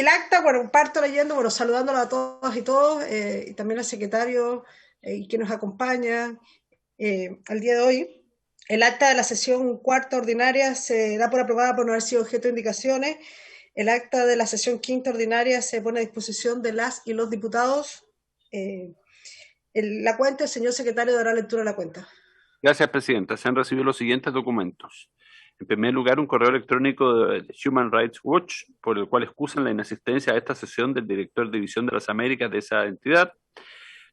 el acta, bueno, parto leyendo, bueno, saludándola a todas y todos, y también al secretario y que nos acompaña al día de hoy. El acta de la sesión cuarta ordinaria se da por aprobada por no haber sido objeto de indicaciones. El acta de la sesión quinta ordinaria se pone a disposición de las y los diputados. La cuenta, el señor secretario dará lectura a la cuenta. Gracias, Presidenta. Se han recibido los siguientes documentos. En primer lugar, un correo electrónico de Human Rights Watch, por el cual excusan la inasistencia a esta sesión del director de División de las Américas de esa entidad,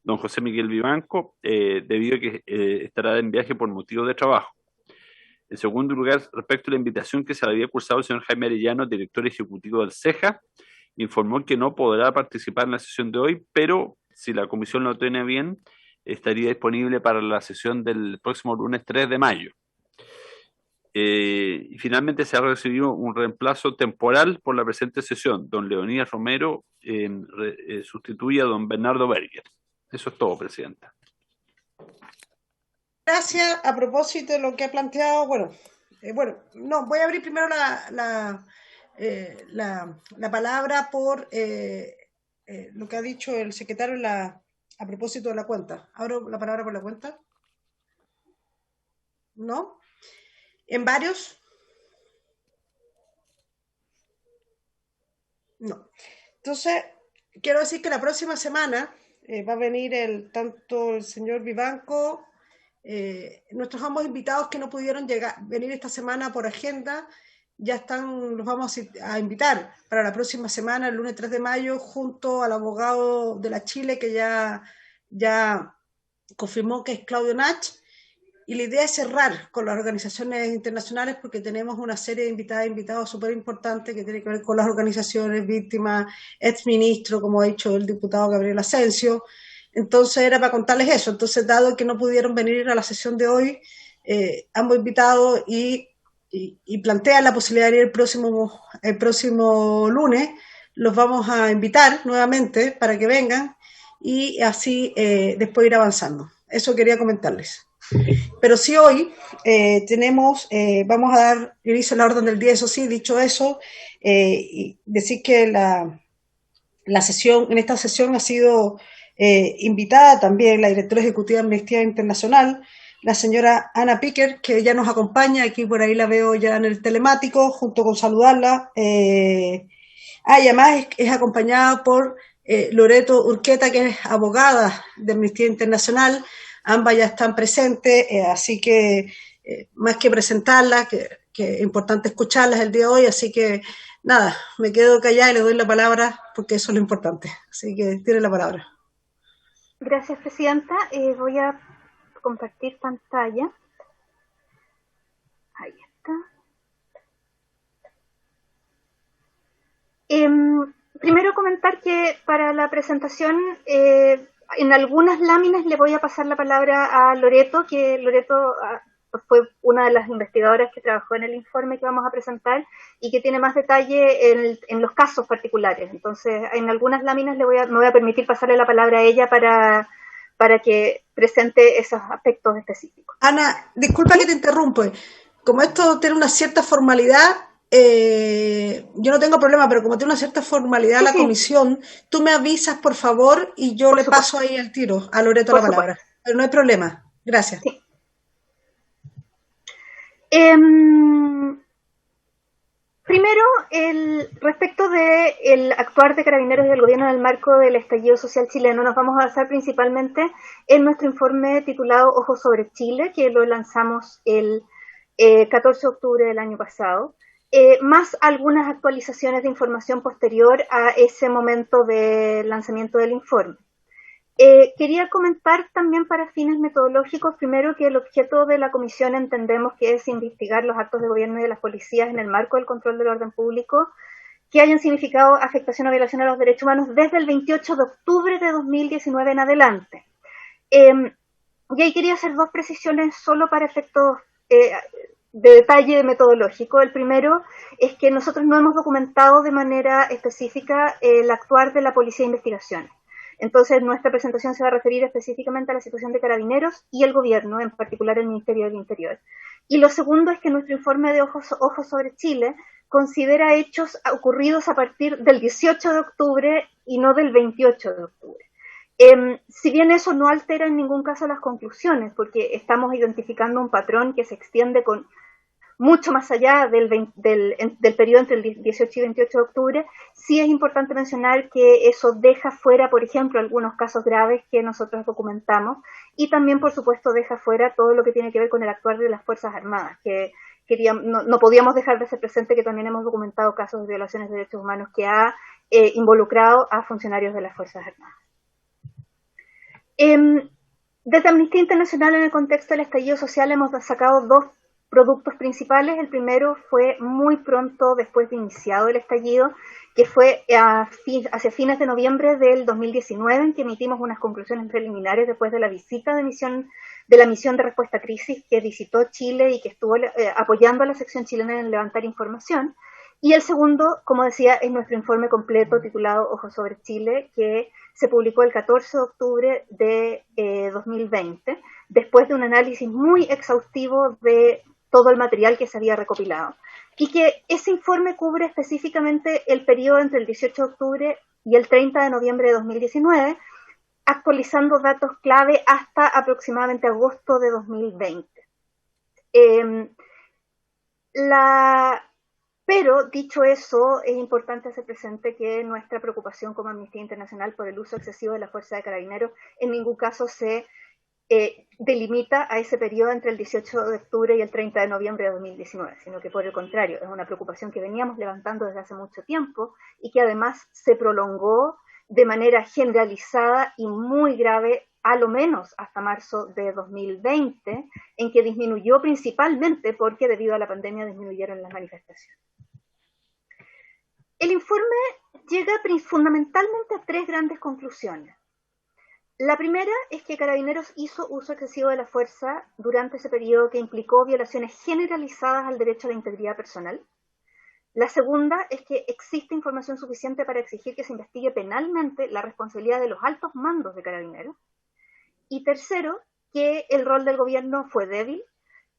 don José Miguel Vivanco, debido a que estará en viaje por motivo de trabajo. En segundo lugar, respecto a la invitación que se le había cursado el señor Jaime Arellano, director ejecutivo del CEJA, informó que no podrá participar en la sesión de hoy, pero si la comisión lo tiene bien, estaría disponible para la sesión del próximo lunes 3 de mayo. Y finalmente se ha recibido un reemplazo temporal por la presente sesión. Don Leonidas Romero sustituye a don Bernardo Berger. Eso es todo, Presidenta. Gracias. A propósito de lo que ha planteado, voy a abrir primero la palabra por lo que ha dicho el secretario a propósito de la cuenta. ¿Abro la palabra por la cuenta? ¿No? ¿En varios? No. Entonces, quiero decir que la próxima semana va a venir tanto el señor Vivanco, nuestros ambos invitados que no pudieron venir esta semana por agenda, los vamos a invitar para la próxima semana, el lunes 3 de mayo, junto al abogado de la Chile que ya confirmó que es Claudio Nach. Y la idea es cerrar con las organizaciones internacionales porque tenemos una serie de invitadas e invitados súper importantes que tienen que ver con las organizaciones, víctimas, exministros, como ha dicho el diputado Gabriel Asensio. Entonces era para contarles eso. Entonces, dado que no pudieron venir a la sesión de hoy, ambos invitados y plantean la posibilidad de ir el próximo lunes, los vamos a invitar nuevamente para que vengan y así después ir avanzando. Eso quería comentarles. Pero sí hoy vamos a dar inicio a la orden del día, eso sí, dicho eso, y decir que en esta sesión ha sido invitada también la directora ejecutiva de Amnistía Internacional, la señora Ana Picker, que ya nos acompaña, aquí por ahí la veo ya en el telemático, junto con saludarla. Y además es acompañada por Loreto Urqueta, que es abogada de Amnistía Internacional. Ambas ya están presentes, así que más que presentarlas, que es importante escucharlas el día de hoy, así que nada, me quedo callada y le doy la palabra porque eso es lo importante. Así que tiene la palabra. Gracias, Presidenta. Voy a compartir pantalla. Ahí está. Primero comentar que para la presentación en algunas láminas le voy a pasar la palabra a Loreto, que Loreto fue una de las investigadoras que trabajó en el informe que vamos a presentar y que tiene más detalle en los casos particulares. Entonces, en algunas láminas me voy a permitir pasarle la palabra a ella para que presente esos aspectos específicos. Ana, disculpa que te interrumpo. Como esto tiene una cierta formalidad, yo no tengo problema, pero como tiene una cierta formalidad la comisión, tú me avisas, por favor, y yo le paso ahí el tiro a Loreto la palabra. Pero no hay problema. Gracias. Sí. Primero, respecto del actuar de Carabineros y del gobierno en el marco del estallido social chileno, nos vamos a basar principalmente en nuestro informe titulado Ojos sobre Chile, que lo lanzamos el 14 de octubre del año pasado, más algunas actualizaciones de información posterior a ese momento de lanzamiento del informe. Quería comentar también para fines metodológicos, primero, que el objeto de la comisión entendemos que es investigar los actos de gobierno y de las policías en el marco del control del orden público que hayan significado afectación o violación a los derechos humanos desde el 28 de octubre de 2019 en adelante. Y ahí quería hacer dos precisiones solo para efectos de detalle metodológico. El primero es que nosotros no hemos documentado de manera específica el actuar de la Policía de Investigaciones. Entonces, nuestra presentación se va a referir específicamente a la situación de Carabineros y el gobierno, en particular el Ministerio del Interior. Y lo segundo es que nuestro informe de Ojos sobre Chile considera hechos ocurridos a partir del 18 de octubre y no del 28 de octubre. Si bien eso no altera en ningún caso las conclusiones, porque estamos identificando un patrón que se extiende con mucho más allá del periodo entre el 18 y 28 de octubre, sí es importante mencionar que eso deja fuera, por ejemplo, algunos casos graves que nosotros documentamos, y también, por supuesto, deja fuera todo lo que tiene que ver con el actuar de las Fuerzas Armadas, que no podíamos dejar de ser presente que también hemos documentado casos de violaciones de derechos humanos que ha involucrado a funcionarios de las Fuerzas Armadas. Desde Amnistía Internacional, en el contexto del estallido social, hemos sacado dos productos principales. El primero fue muy pronto después de iniciado el estallido, que fue hacia fines de noviembre del 2019, en que emitimos unas conclusiones preliminares después de la visita de la misión de respuesta a crisis que visitó Chile y que estuvo apoyando a la sección chilena en levantar información. Y el segundo, como decía, es nuestro informe completo titulado Ojos sobre Chile, que se publicó el 14 de octubre de 2020, después de un análisis muy exhaustivo de todo el material que se había recopilado. Y que ese informe cubre específicamente el periodo entre el 18 de octubre y el 30 de noviembre de 2019, actualizando datos clave hasta aproximadamente agosto de 2020. Pero, dicho eso, es importante hacer presente que nuestra preocupación como Amnistía Internacional por el uso excesivo de la Fuerza de Carabineros en ningún caso se delimita a ese periodo entre el 18 de octubre y el 30 de noviembre de 2019, sino que por el contrario, es una preocupación que veníamos levantando desde hace mucho tiempo y que además se prolongó de manera generalizada y muy grave a lo menos hasta marzo de 2020, en que disminuyó principalmente porque debido a la pandemia disminuyeron las manifestaciones. El informe llega fundamentalmente a tres grandes conclusiones. La primera es que Carabineros hizo uso excesivo de la fuerza durante ese periodo que implicó violaciones generalizadas al derecho a la integridad personal. La segunda es que existe información suficiente para exigir que se investigue penalmente la responsabilidad de los altos mandos de Carabineros. Y tercero, que el rol del gobierno fue débil,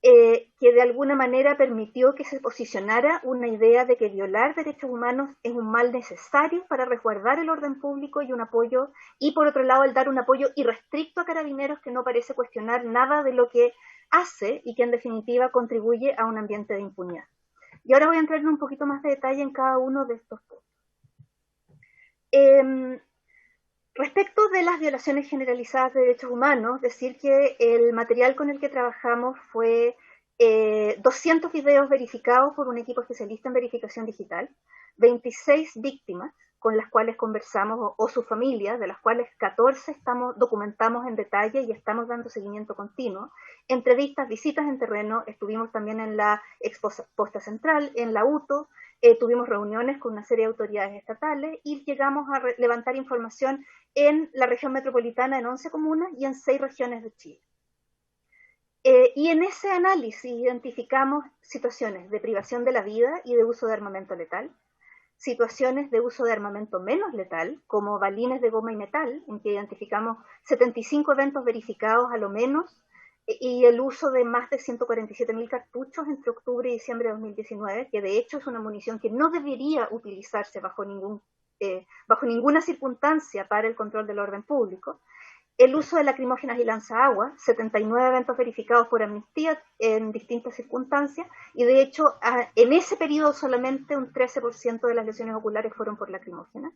que de alguna manera permitió que se posicionara una idea de que violar derechos humanos es un mal necesario para resguardar el orden público y un apoyo, y por otro lado el dar un apoyo irrestricto a Carabineros que no parece cuestionar nada de lo que hace y que en definitiva contribuye a un ambiente de impunidad. Y ahora voy a entrar en un poquito más de detalle en cada uno de estos puntos. Respecto de las violaciones generalizadas de derechos humanos, decir que el material con el que trabajamos fue 200 videos verificados por un equipo especialista en verificación digital, 26 víctimas con las cuales conversamos o sus familias, de las cuales 14 documentamos en detalle y estamos dando seguimiento continuo, entrevistas, visitas en terreno, estuvimos también en la exposta central, en la UTO, tuvimos reuniones con una serie de autoridades estatales y llegamos a levantar información en la región metropolitana en 11 comunas y en 6 regiones de Chile. Y en ese análisis identificamos situaciones de privación de la vida y de uso de armamento letal, situaciones de uso de armamento menos letal, como balines de goma y metal, en que identificamos 75 eventos verificados a lo menos, y el uso de más de 147.000 cartuchos entre octubre y diciembre de 2019, que de hecho es una munición que no debería utilizarse bajo ninguna circunstancia para el control del orden público. El uso de lacrimógenas y lanzaagua, 79 eventos verificados por Amnistía en distintas circunstancias, y de hecho en ese periodo solamente un 13% de las lesiones oculares fueron por lacrimógenas.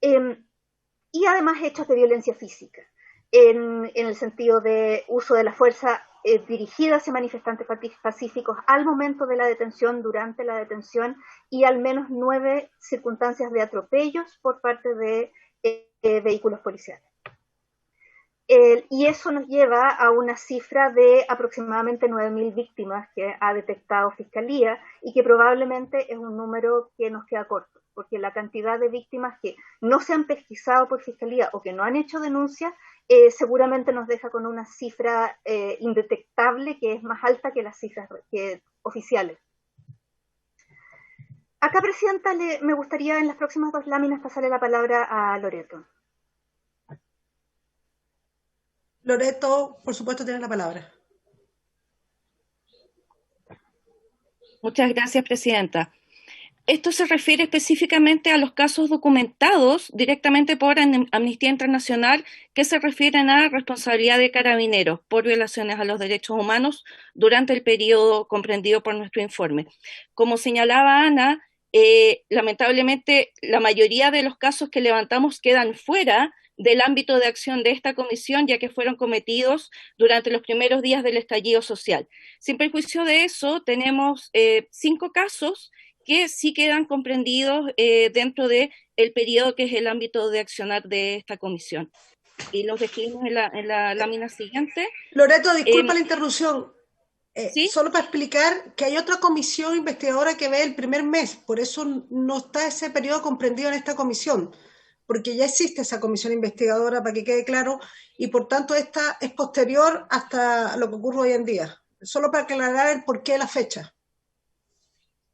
Y además hechos de violencia física, en el sentido de uso de la fuerza dirigida hacia manifestantes pacíficos al momento de la detención, durante la detención, y al menos 9 circunstancias de atropellos por parte de vehículos policiales. Y eso nos lleva a una cifra de aproximadamente 9.000 víctimas que ha detectado Fiscalía y que probablemente es un número que nos queda corto, porque la cantidad de víctimas que no se han pesquisado por Fiscalía o que no han hecho denuncia seguramente nos deja con una cifra indetectable que es más alta que las cifras oficiales. Acá, Presidenta, me gustaría en las próximas 2 láminas pasarle la palabra a Loreto. Loreto, por supuesto, tiene la palabra. Muchas gracias, Presidenta. Esto se refiere específicamente a los casos documentados directamente por Amnistía Internacional que se refieren a responsabilidad de carabineros por violaciones a los derechos humanos durante el periodo comprendido por nuestro informe. Como señalaba Ana, lamentablemente la mayoría de los casos que levantamos quedan fuera del ámbito de acción de esta comisión, ya que fueron cometidos durante los primeros días del estallido social. Sin perjuicio de eso, tenemos 5 casos que sí quedan comprendidos dentro del periodo que es el ámbito de accionar de esta comisión. Y los describimos en la lámina siguiente. Loreto, disculpa la interrupción. ¿Sí? Solo para explicar que hay otra comisión investigadora que ve el primer mes, por eso no está ese periodo comprendido en esta comisión, porque ya existe esa comisión investigadora, para que quede claro, y por tanto esta es posterior hasta lo que ocurre hoy en día. Solo para aclarar el porqué de la fecha.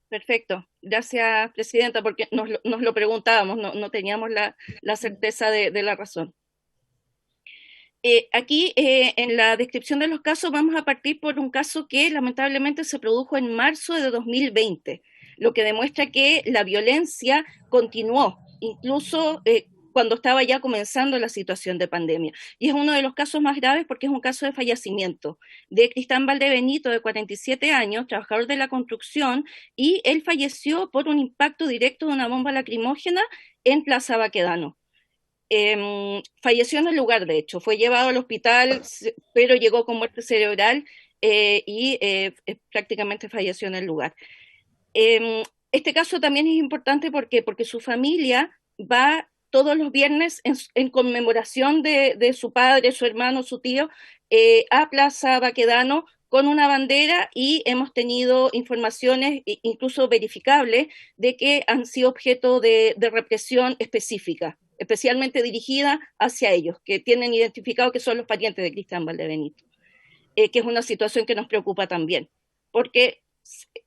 Perfecto, gracias Presidenta, porque nos lo preguntábamos, no teníamos la certeza de la razón. Aquí en la descripción de los casos vamos a partir por un caso que lamentablemente se produjo en marzo de 2020, lo que demuestra que la violencia continuó, incluso cuando estaba ya comenzando la situación de pandemia. Y es uno de los casos más graves porque es un caso de fallecimiento de Cristian Valdebenito, de 47 años, trabajador de la construcción, y él falleció por un impacto directo de una bomba lacrimógena en Plaza Baquedano. Falleció en el lugar, de hecho, fue llevado al hospital, pero llegó con muerte cerebral y prácticamente falleció en el lugar. Este caso también es importante porque su familia va todos los viernes en conmemoración de su padre, su hermano, su tío, a Plaza Baquedano con una bandera, y hemos tenido informaciones incluso verificables de que han sido objeto de represión específica, especialmente dirigida hacia ellos, que tienen identificado que son los parientes de Cristian Valdebenito, que es una situación que nos preocupa también, porque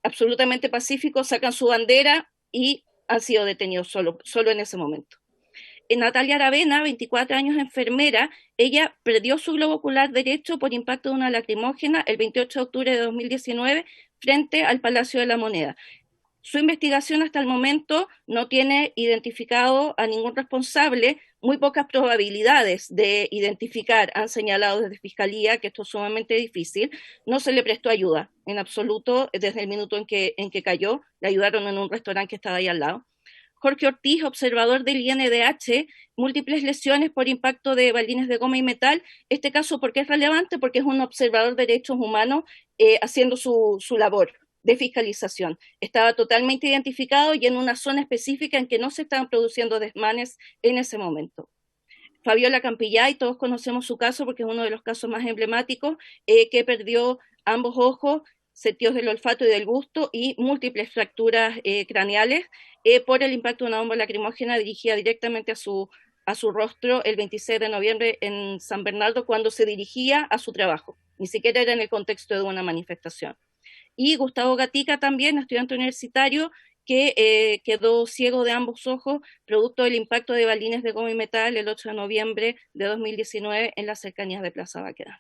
absolutamente pacíficos sacan su bandera y han sido detenidos solo en ese momento. Natalia Aravena, 24 años, enfermera, ella perdió su globo ocular derecho por impacto de una lacrimógena el 28 de octubre de 2019 frente al Palacio de la Moneda. Su investigación hasta el momento no tiene identificado a ningún responsable, muy pocas probabilidades de identificar han señalado desde Fiscalía que esto es sumamente difícil, no se le prestó ayuda en absoluto desde el minuto en que cayó, le ayudaron en un restaurante que estaba ahí al lado. Jorge Ortiz, observador del INDH, múltiples lesiones por impacto de balines de goma y metal. Este caso, ¿por qué es relevante? Porque es un observador de derechos humanos haciendo su labor de fiscalización. Estaba totalmente identificado y en una zona específica en que no se estaban produciendo desmanes en ese momento. Fabiola Campillay, todos conocemos su caso porque es uno de los casos más emblemáticos, que perdió ambos ojos, sentidos del olfato y del gusto y múltiples fracturas craneales por el impacto de una bomba lacrimógena dirigida directamente a su rostro el 26 de noviembre en San Bernardo, cuando se dirigía a su trabajo, ni siquiera era en el contexto de una manifestación. Y Gustavo Gatica también, estudiante universitario, que quedó ciego de ambos ojos producto del impacto de balines de goma y metal el 8 de noviembre de 2019 en las cercanías de Plaza Baquedano.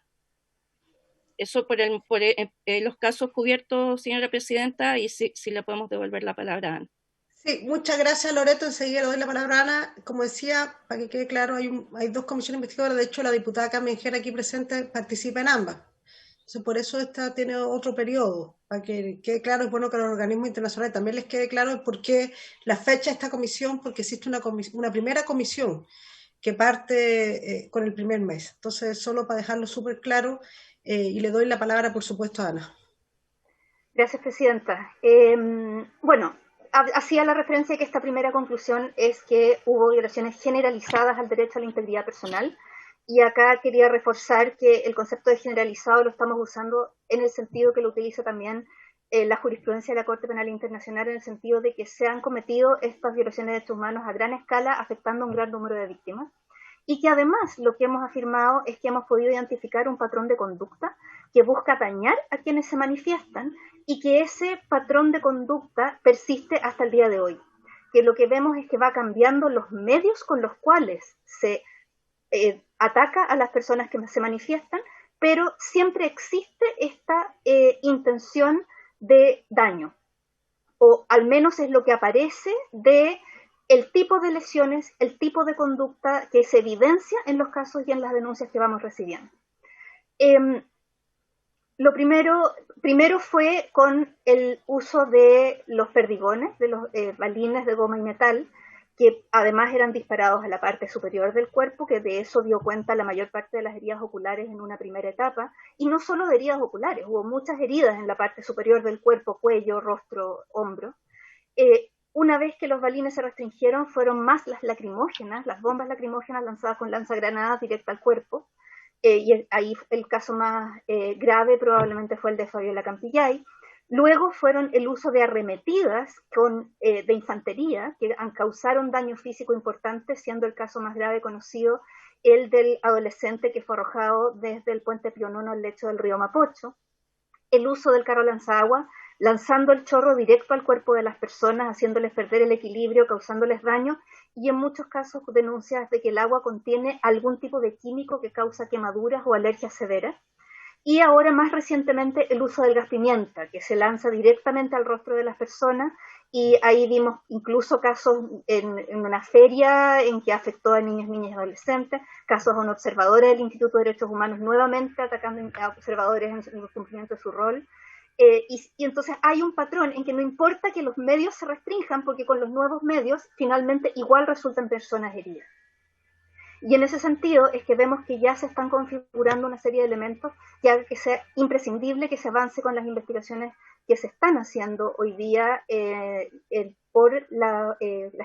Eso por los casos cubiertos, señora Presidenta, y si le podemos devolver la palabra a Ana. Sí, muchas gracias, Loreto. Enseguida le doy la palabra a Ana. Como decía, para que quede claro, hay 2 comisiones investigadoras. De hecho, la diputada Carmen Jera aquí presente participa en ambas. Entonces, por eso esta tiene otro periodo. Para que quede claro, es bueno que a los organismos internacionales también les quede claro por qué la fecha de esta comisión, porque existe una primera comisión que parte con el primer mes. Entonces, solo para dejarlo súper claro, y le doy la palabra, por supuesto, a Ana. Gracias, Presidenta. Bueno, hacía la referencia que esta primera conclusión es que hubo violaciones generalizadas al derecho a la integridad personal, y acá quería reforzar que el concepto de generalizado lo estamos usando en el sentido que lo utiliza también la jurisprudencia de la Corte Penal Internacional, en el sentido de que se han cometido estas violaciones de derechos humanos a gran escala, afectando a un gran número de víctimas, y que además lo que hemos afirmado es que hemos podido identificar un patrón de conducta que busca dañar a quienes se manifiestan, y que ese patrón de conducta persiste hasta el día de hoy. Que lo que vemos es que va cambiando los medios con los cuales se ataca a las personas que se manifiestan, pero siempre existe esta intención de daño. o al menos es lo que aparece de el tipo de lesiones, el tipo de conducta que se evidencia en los casos y en las denuncias que vamos recibiendo. Lo primero fue con el uso de los perdigones, de los balines de goma y metal, que además eran disparados a la parte superior del cuerpo, que de eso dio cuenta la mayor parte de las heridas oculares en una primera etapa, y no solo de heridas oculares, hubo muchas heridas en la parte superior del cuerpo, cuello, rostro, hombro. Una vez que los balines se restringieron, fueron más las lacrimógenas, las bombas lacrimógenas lanzadas con lanzagranadas directa al cuerpo, y ahí el caso más grave probablemente fue el de Fabiola Campillay. Luego fueron el uso de arremetidas de infantería que causaron daño físico importante, siendo el caso más grave conocido el del adolescente que fue arrojado desde el puente Pío IX al lecho del río Mapocho. El uso del carro lanzagua, lanzando el chorro directo al cuerpo de las personas, haciéndoles perder el equilibrio, causándoles daño, y en muchos casos denuncias de que el agua contiene algún tipo de químico que causa quemaduras o alergias severas. Y ahora más recientemente el uso del gas pimienta, que se lanza directamente al rostro de las personas, y ahí vimos incluso casos en una feria en que afectó a niños, niñas y adolescentes, casos a un observador del Instituto de Derechos Humanos nuevamente atacando a observadores en el cumplimiento de su rol. Y entonces hay un patrón en que no importa que los medios se restrinjan, porque con los nuevos medios finalmente igual resultan personas heridas. Y en ese sentido es que vemos que ya se están configurando una serie de elementos que haga que sea imprescindible que se avance con las investigaciones que se están haciendo hoy día por las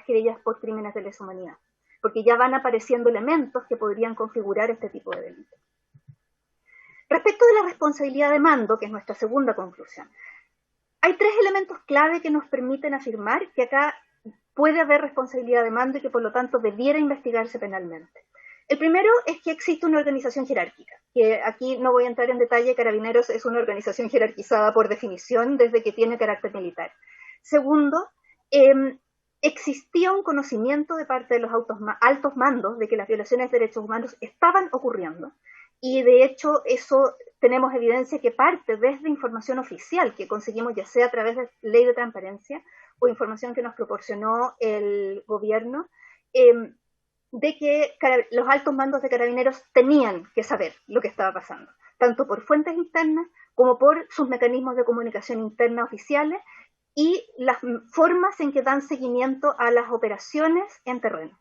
querellas por crímenes de lesa humanidad, porque ya van apareciendo elementos que podrían configurar este tipo de delitos. Respecto de la responsabilidad de mando, que es nuestra segunda conclusión, hay tres elementos clave que nos permiten afirmar que acá puede haber responsabilidad de mando y que por lo tanto debiera investigarse penalmente. El primero es que existe una organización jerárquica, que aquí no voy a entrar en detalle, Carabineros es una organización jerarquizada por definición desde que tiene carácter militar. Segundo, existía un conocimiento de parte de los altos mandos de que las violaciones de derechos humanos estaban ocurriendo, y de hecho eso tenemos evidencia que parte desde información oficial que conseguimos ya sea a través de ley de transparencia o información que nos proporcionó el gobierno, de que los altos mandos de Carabineros tenían que saber lo que estaba pasando, tanto por fuentes internas como por sus mecanismos de comunicación interna oficiales y las formas en que dan seguimiento a las operaciones en terreno,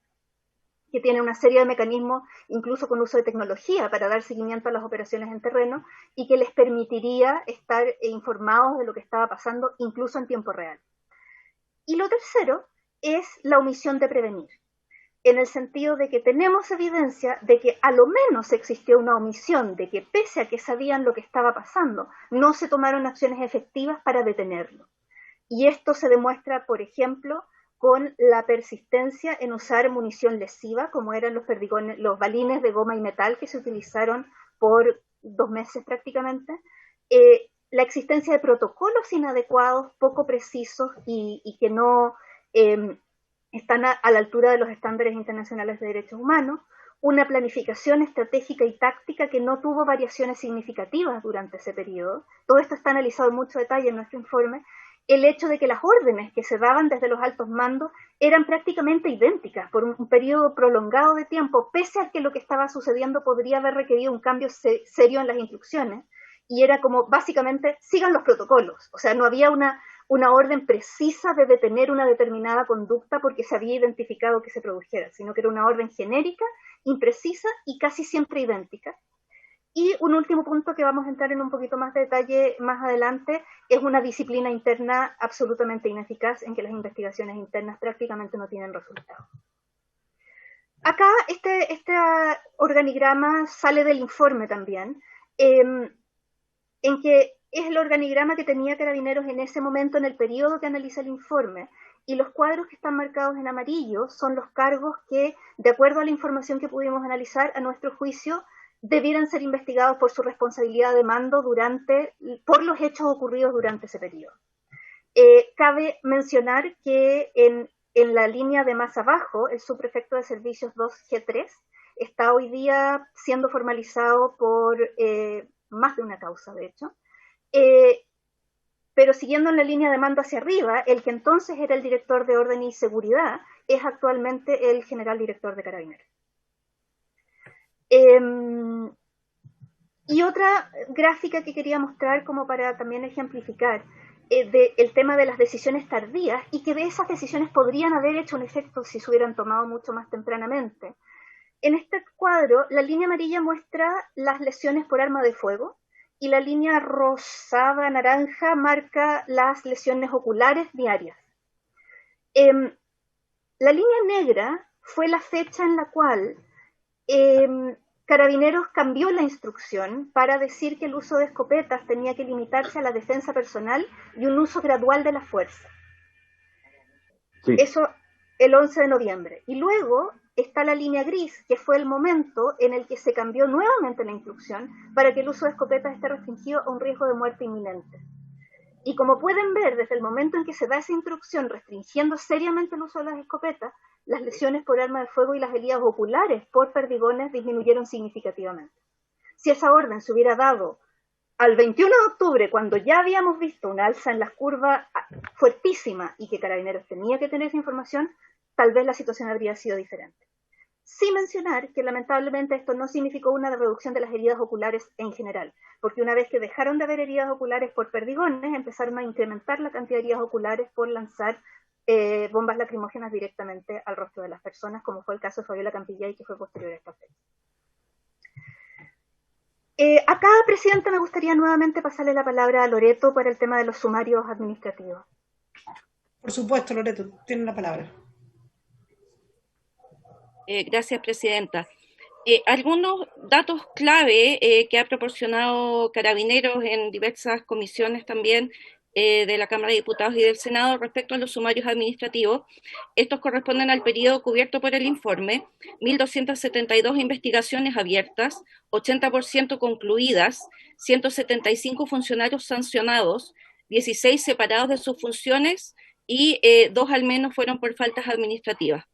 que tiene una serie de mecanismos, incluso con uso de tecnología, para dar seguimiento a las operaciones en terreno y que les permitiría estar informados de lo que estaba pasando, incluso en tiempo real. Y lo tercero es la omisión de prevenir, en el sentido de que tenemos evidencia de que a lo menos existió una omisión, de que pese a que sabían lo que estaba pasando, no se tomaron acciones efectivas para detenerlo. Y esto se demuestra, por ejemplo, con la persistencia en usar munición lesiva, como eran los balines de goma y metal que se utilizaron por 2 meses prácticamente, la existencia de protocolos inadecuados, poco precisos y que no están a la altura de los estándares internacionales de derechos humanos, una planificación estratégica y táctica que no tuvo variaciones significativas durante ese periodo. Todo esto está analizado en mucho detalle en nuestro informe. El hecho de que las órdenes que se daban desde los altos mandos eran prácticamente idénticas por un periodo prolongado de tiempo, pese a que lo que estaba sucediendo podría haber requerido un cambio serio en las instrucciones, y era como básicamente sigan los protocolos, o sea, no había una orden precisa de detener una determinada conducta porque se había identificado que se produjera, sino que era una orden genérica, imprecisa y casi siempre idéntica. Y un último punto que vamos a entrar en un poquito más de detalle más adelante es una disciplina interna absolutamente ineficaz en que las investigaciones internas prácticamente no tienen resultados. Acá este organigrama sale del informe también, en que es el organigrama que tenía Carabineros en ese momento en el periodo que analiza el informe, y los cuadros que están marcados en amarillo son los cargos que, de acuerdo a la información que pudimos analizar, a nuestro juicio, debieran ser investigados por su responsabilidad de mando por los hechos ocurridos durante ese periodo. Cabe mencionar que en la línea de más abajo, el subprefecto de servicios 2G3 está hoy día siendo formalizado por más de una causa, de hecho, pero siguiendo en la línea de mando hacia arriba, el que entonces era el director de Orden y Seguridad es actualmente el general director de Carabineros. Y otra gráfica que quería mostrar como para también ejemplificar el tema de las decisiones tardías y que de esas decisiones podrían haber hecho un efecto si se hubieran tomado mucho más tempranamente. En este cuadro, la línea amarilla muestra las lesiones por arma de fuego y la línea rosada-naranja marca las lesiones oculares diarias. La línea negra fue la fecha en la cual Carabineros cambió la instrucción para decir que el uso de escopetas tenía que limitarse a la defensa personal y un uso gradual de la fuerza. Sí. Eso el 11 de noviembre. Y luego está la línea gris, que fue el momento en el que se cambió nuevamente la instrucción para que el uso de escopetas esté restringido a un riesgo de muerte inminente. Y como pueden ver, desde el momento en que se da esa instrucción restringiendo seriamente el uso de las escopetas, las lesiones por arma de fuego y las heridas oculares por perdigones disminuyeron significativamente. Si esa orden se hubiera dado al 21 de octubre, cuando ya habíamos visto una alza en las curvas fuertísima y que Carabineros tenía que tener esa información, tal vez la situación habría sido diferente. Sin mencionar que lamentablemente esto no significó una reducción de las heridas oculares en general, porque una vez que dejaron de haber heridas oculares por perdigones, empezaron a incrementar la cantidad de heridas oculares por lanzar bombas lacrimógenas directamente al rostro de las personas, como fue el caso de Fabiola Campillay, que fue posterior a esta fecha. Acá, Presidenta, me gustaría nuevamente pasarle la palabra a Loreto para el tema de los sumarios administrativos. Por supuesto, Loreto, tiene la palabra. Gracias, Presidenta. Algunos datos clave que ha proporcionado Carabineros en diversas comisiones también de la Cámara de Diputados y del Senado respecto a los sumarios administrativos. Estos corresponden al periodo cubierto por el informe: 1.272 investigaciones abiertas, 80% concluidas, 175 funcionarios sancionados, 16 separados de sus funciones y 2 al menos fueron por faltas administrativas.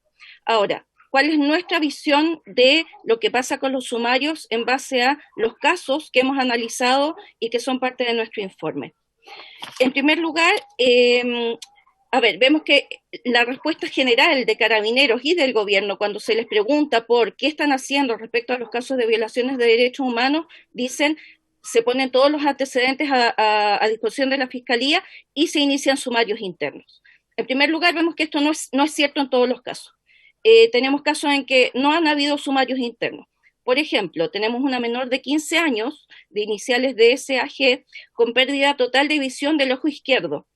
Ahora, ¿cuál es nuestra visión de lo que pasa con los sumarios en base a los casos que hemos analizado y que son parte de nuestro informe? En primer lugar, vemos que la respuesta general de Carabineros y del gobierno cuando se les pregunta por qué están haciendo respecto a los casos de violaciones de derechos humanos, dicen: se ponen todos los antecedentes a disposición de la Fiscalía y se inician sumarios internos. En primer lugar, vemos que esto no es cierto en todos los casos. Tenemos casos en que no han habido sumarios internos. Por ejemplo, tenemos una menor de 15 años, de iniciales de SAG, con pérdida total de visión del ojo izquierdo.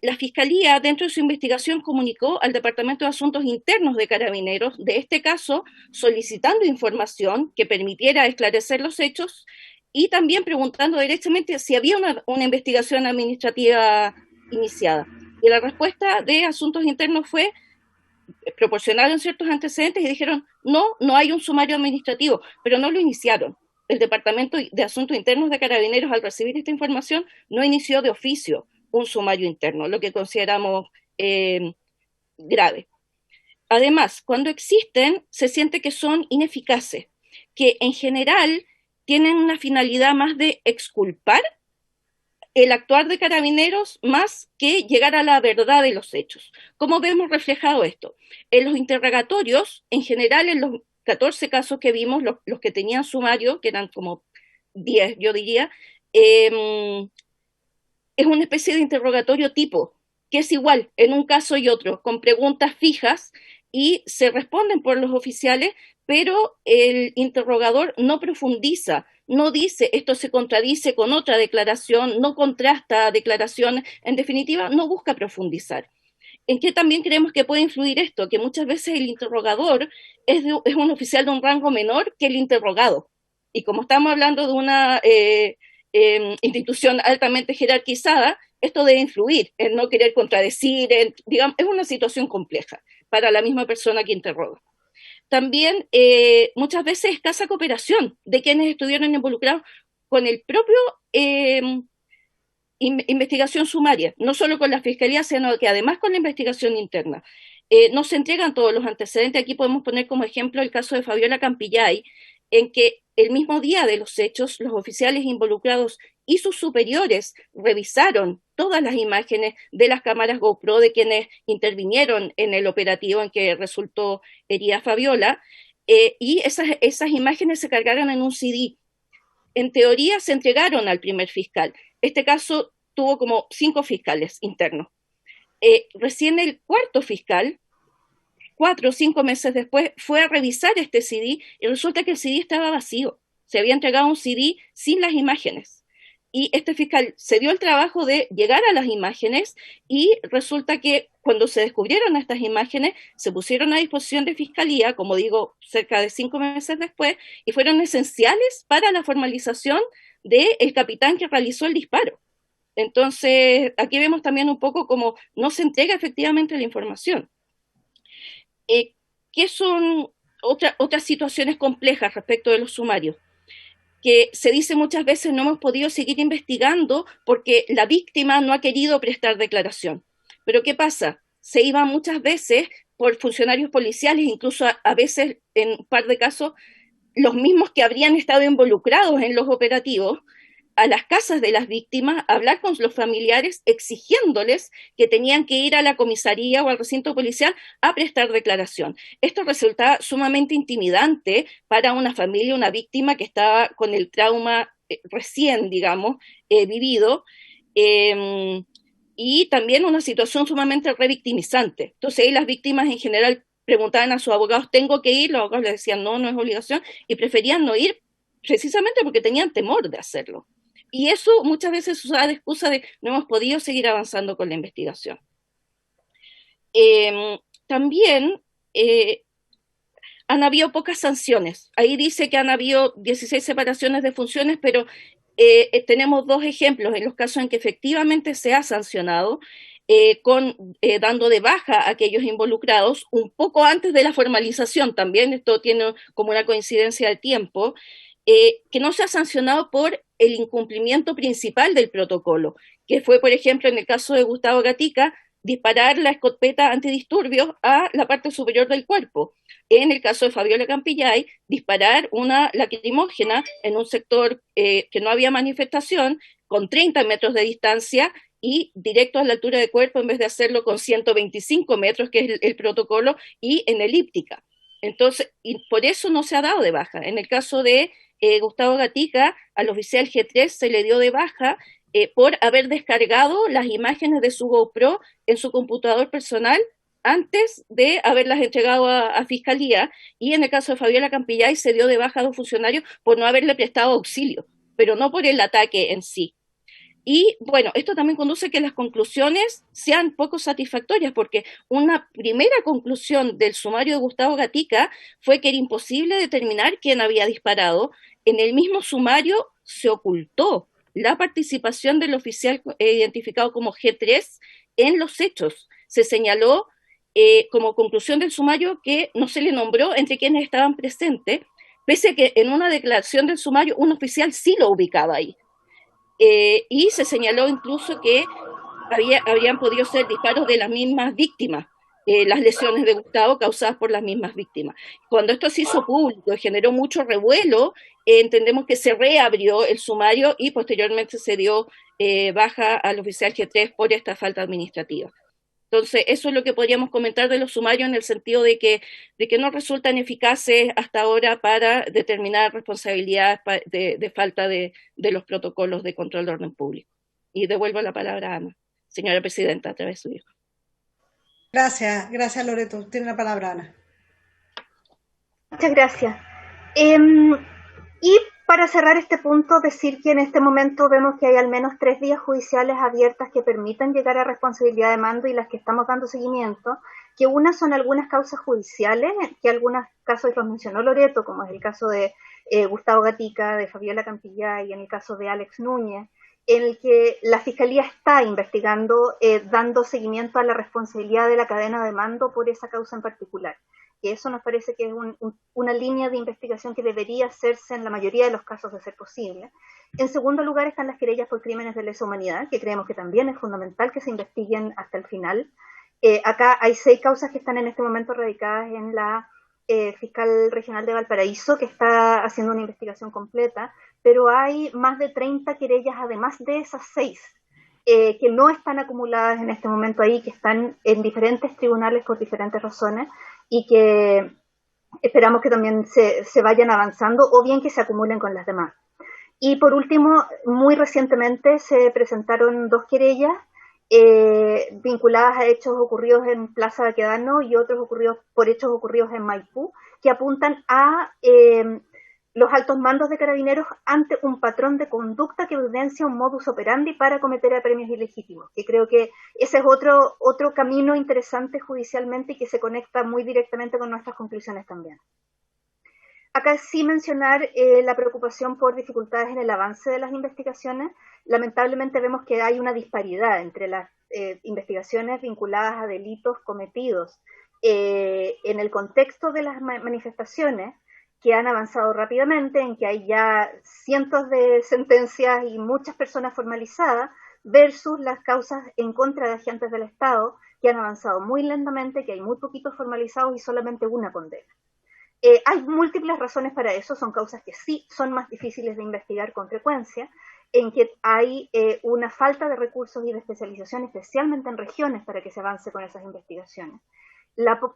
La Fiscalía, dentro de su investigación, comunicó al Departamento de Asuntos Internos de Carabineros de este caso, solicitando información que permitiera esclarecer los hechos y también preguntando directamente si había una investigación administrativa iniciada. Y la respuesta de Asuntos Internos fue: proporcionaron ciertos antecedentes y dijeron: no hay un sumario administrativo, pero no lo iniciaron. El Departamento de Asuntos Internos de Carabineros, al recibir esta información, no inició de oficio un sumario interno, lo que consideramos grave. Además, cuando existen, se siente que son ineficaces, que en general tienen una finalidad más de exculpar el actuar de Carabineros más que llegar a la verdad de los hechos. ¿Cómo vemos reflejado esto? En los interrogatorios, en general, en los 14 casos que vimos, los que tenían sumario, que eran como 10, yo diría, es una especie de interrogatorio tipo, que es igual en un caso y otro, con preguntas fijas, y se responden por los oficiales, pero el interrogador no profundiza, no dice esto se contradice con otra declaración, no contrasta declaraciones, en definitiva no busca profundizar. ¿En qué también creemos que puede influir esto? Que muchas veces el interrogador es un oficial de un rango menor que el interrogado. Y como estamos hablando de una institución altamente jerarquizada, esto debe influir en no querer contradecir, digamos, es una situación compleja para la misma persona que interroga. También muchas veces escasa cooperación de quienes estuvieron involucrados con el propio investigación sumaria, no solo con la Fiscalía, sino que además con la investigación interna. No se entregan todos los antecedentes. Aquí podemos poner como ejemplo el caso de Fabiola Campillay, en que el mismo día de los hechos, los oficiales involucrados y sus superiores revisaron todas las imágenes de las cámaras GoPro de quienes intervinieron en el operativo en que resultó herida Fabiola, y esas imágenes se cargaron en un CD. En teoría se entregaron al primer fiscal. Este caso tuvo como 5 fiscales internos. Recién el cuarto fiscal, 4 o 5 meses después, fue a revisar este CD y resulta que el CD estaba vacío. Se había entregado un CD sin las imágenes. Y este fiscal se dio el trabajo de llegar a las imágenes y resulta que cuando se descubrieron estas imágenes se pusieron a disposición de fiscalía, como digo, cerca de 5 meses después, y fueron esenciales para la formalización del capitán que realizó el disparo. Entonces, aquí vemos también un poco cómo no se entrega efectivamente la información. ¿Qué son otras situaciones complejas respecto de los sumarios? Que se dice muchas veces no hemos podido seguir investigando porque la víctima no ha querido prestar declaración. Pero ¿qué pasa? Se iba muchas veces por funcionarios policiales, incluso a veces en un par de casos los mismos que habrían estado involucrados en los operativos, a las casas de las víctimas, a hablar con los familiares exigiéndoles que tenían que ir a la comisaría o al recinto policial a prestar declaración. Esto resultaba sumamente intimidante para una familia, una víctima que estaba con el trauma recién, digamos, vivido, y también una situación sumamente revictimizante. Entonces ahí las víctimas en general preguntaban a sus abogados, ¿tengo que ir? Los abogados les decían, no, no es obligación, y preferían no ir precisamente porque tenían temor de hacerlo. Y eso muchas veces se usa de excusa de no hemos podido seguir avanzando con la investigación. También han habido pocas sanciones. Ahí dice que han habido 16 separaciones de funciones, pero tenemos 2 ejemplos en los casos en que efectivamente se ha sancionado, dando de baja a aquellos involucrados un poco antes de la formalización también. Esto tiene como una coincidencia de tiempo. Que no se ha sancionado por el incumplimiento principal del protocolo, que fue, por ejemplo, en el caso de Gustavo Gatica, disparar la escopeta antidisturbios a la parte superior del cuerpo. En el caso de Fabiola Campillay, disparar una lacrimógena en un sector que no había manifestación, con 30 metros de distancia y directo a la altura del cuerpo, en vez de hacerlo con 125 metros, que es el protocolo, y en elíptica. Entonces, y por eso no se ha dado de baja. En el caso de Gustavo Gatica, al oficial G3 se le dio de baja por haber descargado las imágenes de su GoPro en su computador personal antes de haberlas entregado a Fiscalía, y en el caso de Fabiola Campillay se dio de baja a 2 funcionarios por no haberle prestado auxilio, pero no por el ataque en sí. Y bueno, esto también conduce a que las conclusiones sean poco satisfactorias, porque una primera conclusión del sumario de Gustavo Gatica fue que era imposible determinar quién había disparado. En el mismo sumario se ocultó la participación del oficial identificado como G3 en los hechos. Se señaló como conclusión del sumario que no se le nombró entre quienes estaban presentes, pese a que en una declaración del sumario un oficial sí lo ubicaba ahí. Y se señaló incluso que habrían podido ser disparos de las mismas víctimas, las lesiones de Gustavo causadas por las mismas víctimas. Cuando esto se hizo público y generó mucho revuelo, entendemos que se reabrió el sumario y posteriormente se dio baja al oficial G3 por esta falta administrativa. Entonces, eso es lo que podríamos comentar de los sumarios, en el sentido de que no resultan eficaces hasta ahora para determinar responsabilidades de falta de los protocolos de control de orden público. Y devuelvo la palabra a Ana, señora presidenta, a través de su hijo. Gracias Loreto. Tiene la palabra Ana. Muchas gracias. Y para cerrar este punto, decir que en este momento vemos que hay al menos 3 vías judiciales abiertas que permitan llegar a responsabilidad de mando y las que estamos dando seguimiento, que unas son algunas causas judiciales, que algunos casos los mencionó Loreto, como es el caso de Gustavo Gatica, de Fabiola Campillay, y en el caso de Alex Núñez, en el que la Fiscalía está investigando, dando seguimiento a la responsabilidad de la cadena de mando por esa causa en particular. Que eso nos parece que es una línea de investigación que debería hacerse en la mayoría de los casos de ser posible. En segundo lugar están las querellas por crímenes de lesa humanidad, que creemos que también es fundamental que se investiguen hasta el final. Acá hay 6 causas que están en este momento radicadas en la fiscal regional de Valparaíso, que está haciendo una investigación completa, pero hay más de 30 querellas, además de esas 6, que no están acumuladas en este momento ahí, que están en diferentes tribunales por diferentes razones, y que esperamos que también se vayan avanzando, o bien que se acumulen con las demás. Y por último, muy recientemente se presentaron 2 querellas vinculadas a hechos ocurridos en Plaza Baquedano y otros por hechos ocurridos en Maipú, que apuntan a los altos mandos de Carabineros ante un patrón de conducta que evidencia un modus operandi para cometer apremios ilegítimos, que creo que ese es otro camino interesante judicialmente y que se conecta muy directamente con nuestras conclusiones también. Acá sí mencionar la preocupación por dificultades en el avance de las investigaciones. Lamentablemente vemos que hay una disparidad entre las investigaciones vinculadas a delitos cometidos en el contexto de las manifestaciones, que han avanzado rápidamente, en que hay ya cientos de sentencias y muchas personas formalizadas, versus las causas en contra de agentes del Estado, que han avanzado muy lentamente, que hay muy poquitos formalizados y solamente una condena. Hay múltiples razones para eso, son causas que sí son más difíciles de investigar con frecuencia, en que hay una falta de recursos y de especialización, especialmente en regiones, para que se avance con esas investigaciones.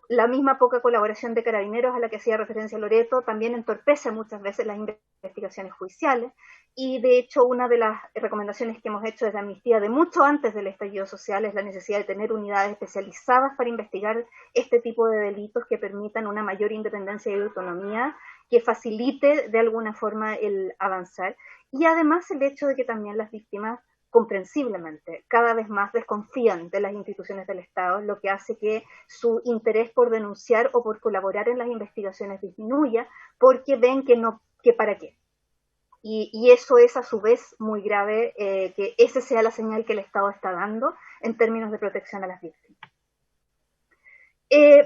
La misma poca colaboración de Carabineros a la que hacía referencia Loreto también entorpece muchas veces las investigaciones judiciales, y de hecho una de las recomendaciones que hemos hecho desde Amnistía de mucho antes del estallido social es la necesidad de tener unidades especializadas para investigar este tipo de delitos que permitan una mayor independencia y autonomía, que facilite de alguna forma el avanzar, y además el hecho de que también las víctimas comprensiblemente cada vez más desconfían de las instituciones del Estado, lo que hace que su interés por denunciar o por colaborar en las investigaciones disminuya, porque ven que para qué. Y eso es a su vez muy grave, que esa sea la señal que el Estado está dando en términos de protección a las víctimas.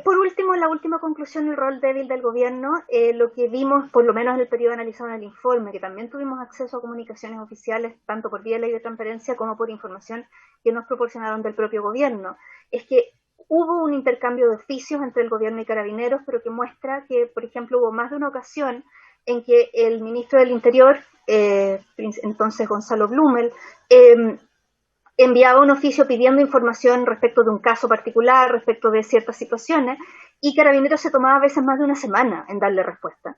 Por último, la última conclusión, el rol débil del gobierno, lo que vimos, por lo menos en el periodo analizado en el informe, que también tuvimos acceso a comunicaciones oficiales, tanto por vía de ley de transparencia como por información que nos proporcionaron del propio gobierno, es que hubo un intercambio de oficios entre el gobierno y Carabineros, pero que muestra que, por ejemplo, hubo más de una ocasión en que el ministro del Interior, entonces Gonzalo Blumel, enviaba un oficio pidiendo información respecto de un caso particular, respecto de ciertas situaciones, y Carabineros se tomaba a veces más de una semana en darle respuesta.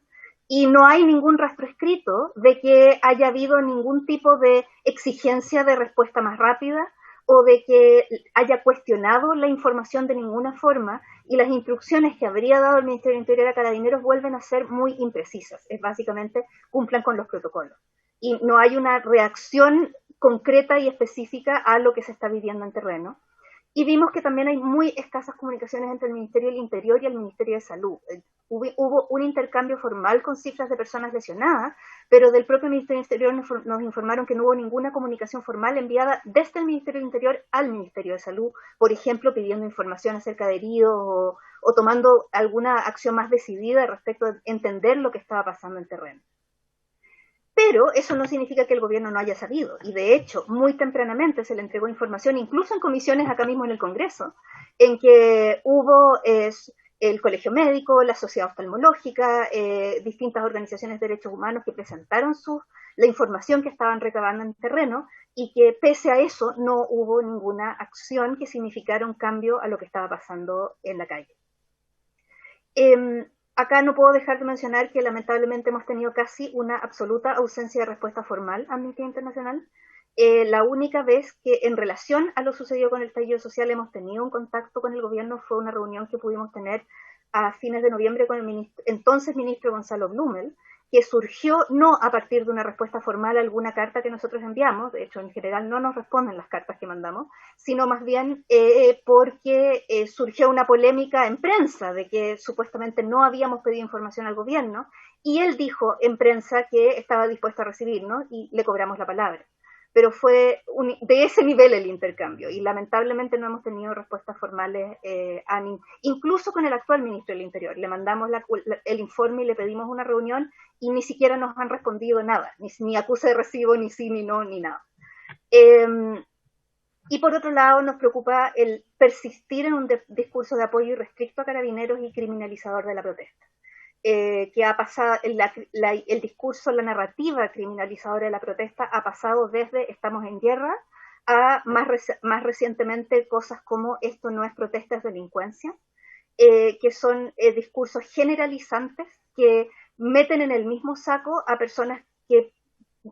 Y no hay ningún rastro escrito de que haya habido ningún tipo de exigencia de respuesta más rápida o de que haya cuestionado la información de ninguna forma, y las instrucciones que habría dado el Ministerio del Interior a Carabineros vuelven a ser muy imprecisas. Es básicamente cumplan con los protocolos. Y no hay una reacción concreta y específica a lo que se está viviendo en terreno. Y vimos que también hay muy escasas comunicaciones entre el Ministerio del Interior y el Ministerio de Salud. Hubo un intercambio formal con cifras de personas lesionadas, pero del propio Ministerio del Interior nos informaron que no hubo ninguna comunicación formal enviada desde el Ministerio del Interior al Ministerio de Salud, por ejemplo, pidiendo información acerca de heridos o tomando alguna acción más decidida respecto de entender lo que estaba pasando en terreno. Pero eso no significa que el gobierno no haya sabido, y de hecho, muy tempranamente se le entregó información, incluso en comisiones acá mismo en el Congreso, en que hubo el Colegio Médico, la Sociedad Oftalmológica, distintas organizaciones de derechos humanos que presentaron la información que estaban recabando en terreno, y que pese a eso no hubo ninguna acción que significara un cambio a lo que estaba pasando en la calle. Acá no puedo dejar de mencionar que lamentablemente hemos tenido casi una absoluta ausencia de respuesta formal a Amnistía Internacional. La única vez que en relación a lo sucedido con el estallido social hemos tenido un contacto con el gobierno fue una reunión que pudimos tener a fines de noviembre con el entonces ministro Gonzalo Blumel, que surgió no a partir de una respuesta formal a alguna carta que nosotros enviamos, de hecho en general no nos responden las cartas que mandamos, sino más bien porque surgió una polémica en prensa de que supuestamente no habíamos pedido información al gobierno, y él dijo en prensa que estaba dispuesto a recibirnos y le cobramos la palabra. Pero fue de ese nivel el intercambio, y lamentablemente no hemos tenido respuestas formales, incluso con el actual ministro del Interior. Le mandamos el informe y le pedimos una reunión, y ni siquiera nos han respondido nada, ni acuse de recibo, ni sí, ni no, ni nada. Y por otro lado nos preocupa el persistir en un discurso de apoyo irrestricto a Carabineros y criminalizador de la protesta. que ha pasado, el discurso, la narrativa criminalizadora de la protesta ha pasado desde estamos en guerra a más recientemente cosas como esto no es protesta, es delincuencia, que son discursos generalizantes que meten en el mismo saco a personas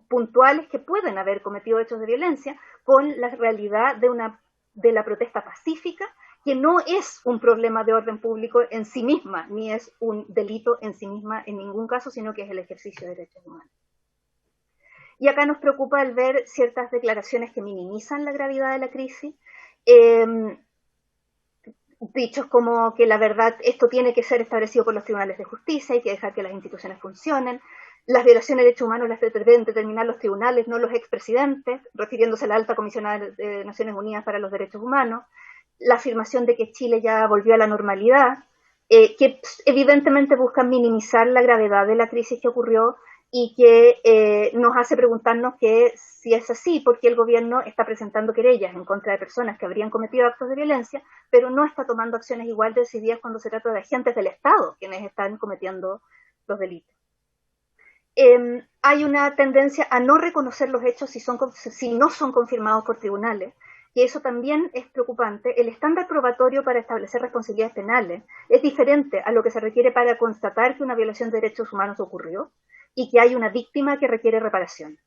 puntuales que pueden haber cometido hechos de violencia con la realidad de la protesta pacífica, que no es un problema de orden público en sí misma, ni es un delito en sí misma en ningún caso, sino que es el ejercicio de derechos humanos. Y acá nos preocupa el ver ciertas declaraciones que minimizan la gravedad de la crisis, dichos como que la verdad, esto tiene que ser establecido por los tribunales de justicia, hay que dejar que las instituciones funcionen, las violaciones de derechos humanos las deben determinar los tribunales, no los expresidentes, refiriéndose a la alta comisionada de Naciones Unidas para los Derechos Humanos, la afirmación de que Chile ya volvió a la normalidad, que evidentemente buscan minimizar la gravedad de la crisis que ocurrió y que nos hace preguntarnos que si es así, ¿por qué el gobierno está presentando querellas en contra de personas que habrían cometido actos de violencia, pero no está tomando acciones igual de decididas cuando se trata de agentes del Estado quienes están cometiendo los delitos? Hay una tendencia a no reconocer los hechos si no son confirmados por tribunales, y eso también es preocupante. El estándar probatorio para establecer responsabilidades penales es diferente a lo que se requiere para constatar que una violación de derechos humanos ocurrió y que hay una víctima que requiere reparación.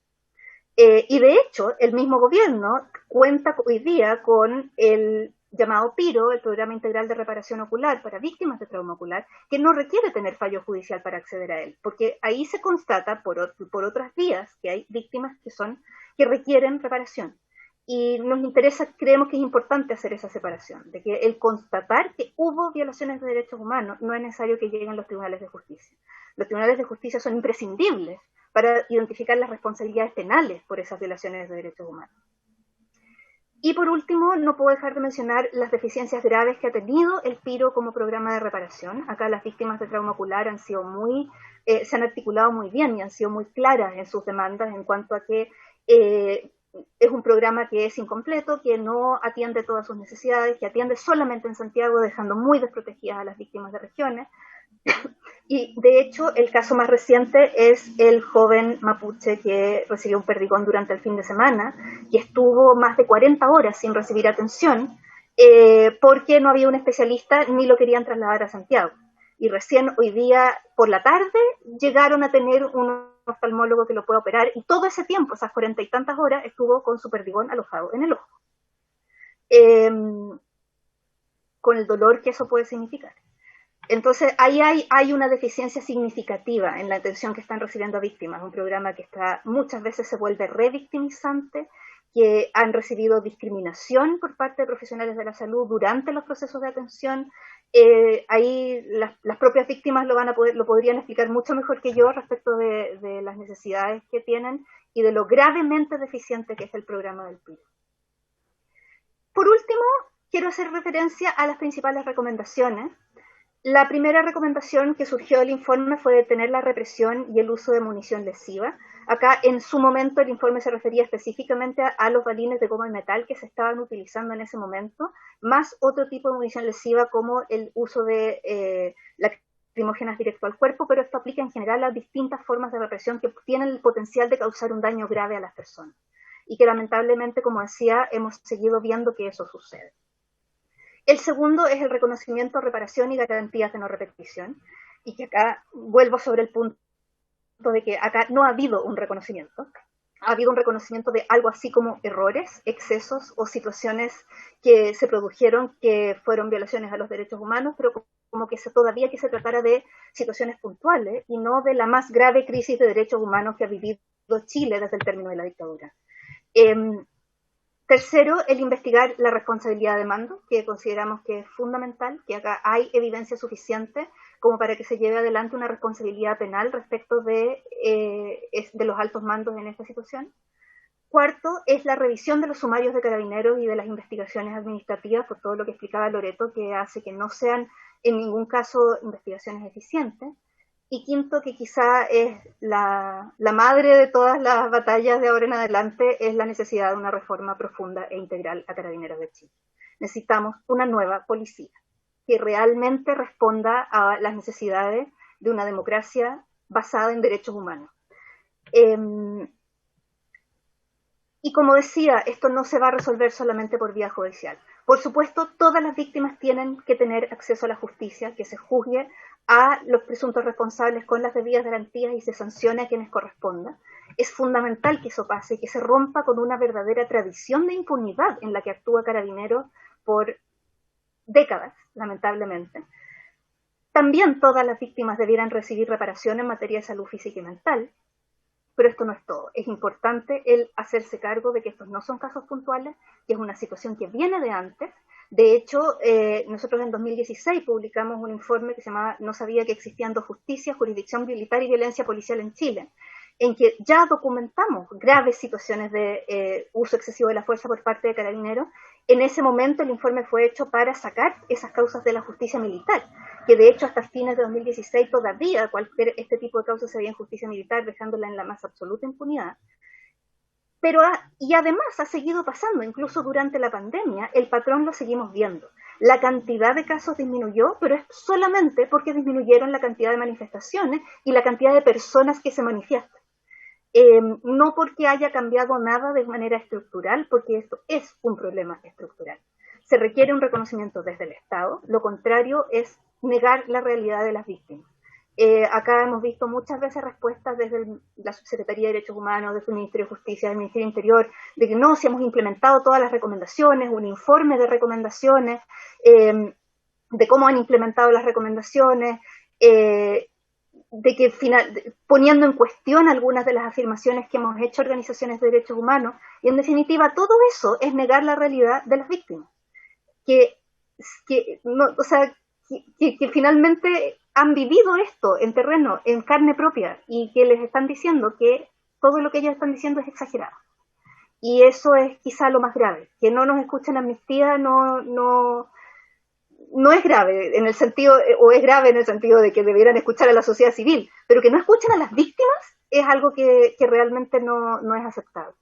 Y de hecho, el mismo gobierno cuenta hoy día con el llamado PIRO, el Programa Integral de Reparación Ocular para Víctimas de Trauma Ocular, que no requiere tener fallo judicial para acceder a él, porque ahí se constata por otras vías que hay víctimas que requieren reparación. Y nos interesa, creemos que es importante hacer esa separación, de que el constatar que hubo violaciones de derechos humanos no es necesario que lleguen los tribunales de justicia. Los tribunales de justicia son imprescindibles para identificar las responsabilidades penales por esas violaciones de derechos humanos. Y por último, no puedo dejar de mencionar las deficiencias graves que ha tenido el PIRO como programa de reparación. Acá las víctimas de trauma ocular se han articulado muy bien y han sido muy claras en sus demandas en cuanto a que es un programa que es incompleto, que no atiende todas sus necesidades, que atiende solamente en Santiago, dejando muy desprotegidas a las víctimas de regiones. Y de hecho, el caso más reciente es el joven mapuche que recibió un perdigón durante el fin de semana, que estuvo más de 40 horas sin recibir atención, porque no había un especialista ni lo querían trasladar a Santiago. Y recién hoy día por la tarde llegaron a tener un oftalmólogo que lo pueda operar, y todo ese tiempo, esas 40 y tantas horas, estuvo con su perdigón alojado en el ojo, con el dolor que eso puede significar. Entonces, ahí hay una deficiencia significativa en la atención que están recibiendo víctimas, un programa que muchas veces se vuelve revictimizante, que han recibido discriminación por parte de profesionales de la salud durante los procesos de atención. Ahí las propias víctimas lo podrían explicar mucho mejor que yo respecto de las necesidades que tienen y de lo gravemente deficiente que es el programa del PIRO. Por último, quiero hacer referencia a las principales recomendaciones. La primera recomendación que surgió del informe fue detener la represión y el uso de munición lesiva. Acá, en su momento, el informe se refería específicamente a los balines de goma y metal que se estaban utilizando en ese momento, más otro tipo de munición lesiva como el uso de lacrimógenas directo al cuerpo, pero esto aplica en general a distintas formas de represión que tienen el potencial de causar un daño grave a las personas. Y que lamentablemente, como decía, hemos seguido viendo que eso sucede. El segundo es el reconocimiento, reparación y garantías de no repetición, y que acá vuelvo sobre el punto de que acá no ha habido un reconocimiento, ha habido un reconocimiento de algo así como errores, excesos o situaciones que se produjeron que fueron violaciones a los derechos humanos, pero como que todavía que se tratara de situaciones puntuales y no de la más grave crisis de derechos humanos que ha vivido Chile desde el término de la dictadura. Tercero, el investigar la responsabilidad de mando, que consideramos que es fundamental, que acá hay evidencia suficiente como para que se lleve adelante una responsabilidad penal respecto de los altos mandos en esta situación. Cuarto, es la revisión de los sumarios de carabineros y de las investigaciones administrativas, por todo lo que explicaba Loreto, que hace que no sean en ningún caso investigaciones eficientes. Y quinto, que quizá es la madre de todas las batallas de ahora en adelante, es la necesidad de una reforma profunda e integral a Carabineros de Chile. Necesitamos una nueva policía que realmente responda a las necesidades de una democracia basada en derechos humanos. Y como decía, esto no se va a resolver solamente por vía judicial. Por supuesto, todas las víctimas tienen que tener acceso a la justicia, que se juzgue a los presuntos responsables con las debidas garantías y se sancione a quienes corresponda. Es fundamental que eso pase y que se rompa con una verdadera tradición de impunidad en la que actúa Carabineros por décadas, lamentablemente. También todas las víctimas debieran recibir reparación en materia de salud física y mental, pero esto no es todo. Es importante el hacerse cargo de que estos no son casos puntuales, que es una situación que viene de antes. De hecho, nosotros en 2016 publicamos un informe que se llamaba No sabía que existían dos justicias, jurisdicción militar y violencia policial en Chile, en que ya documentamos graves situaciones de uso excesivo de la fuerza por parte de Carabineros. En ese momento el informe fue hecho para sacar esas causas de la justicia militar, que de hecho hasta fines de 2016 todavía este tipo de causas se veía en justicia militar, dejándola en la más absoluta impunidad. Pero y además ha seguido pasando, incluso durante la pandemia, el patrón lo seguimos viendo. La cantidad de casos disminuyó, pero es solamente porque disminuyeron la cantidad de manifestaciones y la cantidad de personas que se manifiestan. No porque haya cambiado nada de manera estructural, porque esto es un problema estructural. Se requiere un reconocimiento desde el Estado, lo contrario es negar la realidad de las víctimas. Acá hemos visto muchas veces respuestas desde la Subsecretaría de Derechos Humanos, desde el Ministerio de Justicia, del Ministerio Interior, de que no, si hemos implementado todas las recomendaciones, un informe de recomendaciones, de cómo han implementado las recomendaciones, de que poniendo en cuestión algunas de las afirmaciones que hemos hecho organizaciones de derechos humanos, y en definitiva todo eso es negar la realidad de las víctimas, que finalmente han vivido esto en terreno, en carne propia, y que les están diciendo que todo lo que ellos están diciendo es exagerado. Y eso es quizá lo más grave, que no nos escuchen Amnistía no es grave en el sentido, o es grave en el sentido de que debieran escuchar a la sociedad civil, pero que no escuchen a las víctimas es algo que realmente no es aceptable.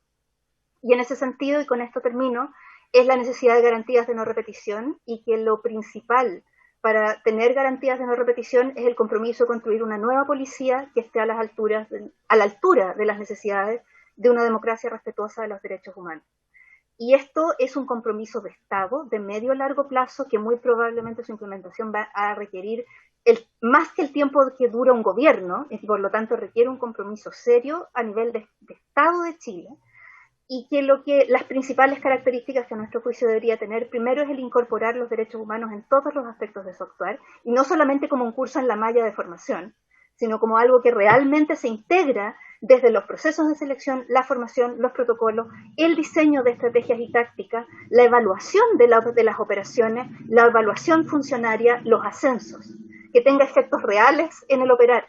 Y en ese sentido, y con esto termino, es la necesidad de garantías de no repetición, y que lo principal para tener garantías de no repetición es el compromiso de construir una nueva policía que esté a la altura de las necesidades de una democracia respetuosa de los derechos humanos. Y esto es un compromiso de Estado de medio a largo plazo que muy probablemente su implementación va a requerir más que el tiempo que dura un gobierno, y por lo tanto requiere un compromiso serio a nivel de Estado de Chile, y que las principales características que a nuestro juicio debería tener, primero es el incorporar los derechos humanos en todos los aspectos de su actuar, y no solamente como un curso en la malla de formación, sino como algo que realmente se integra desde los procesos de selección, la formación, los protocolos, el diseño de estrategias y tácticas, la evaluación de las operaciones, la evaluación funcionaria, los ascensos, que tenga efectos reales en el operar.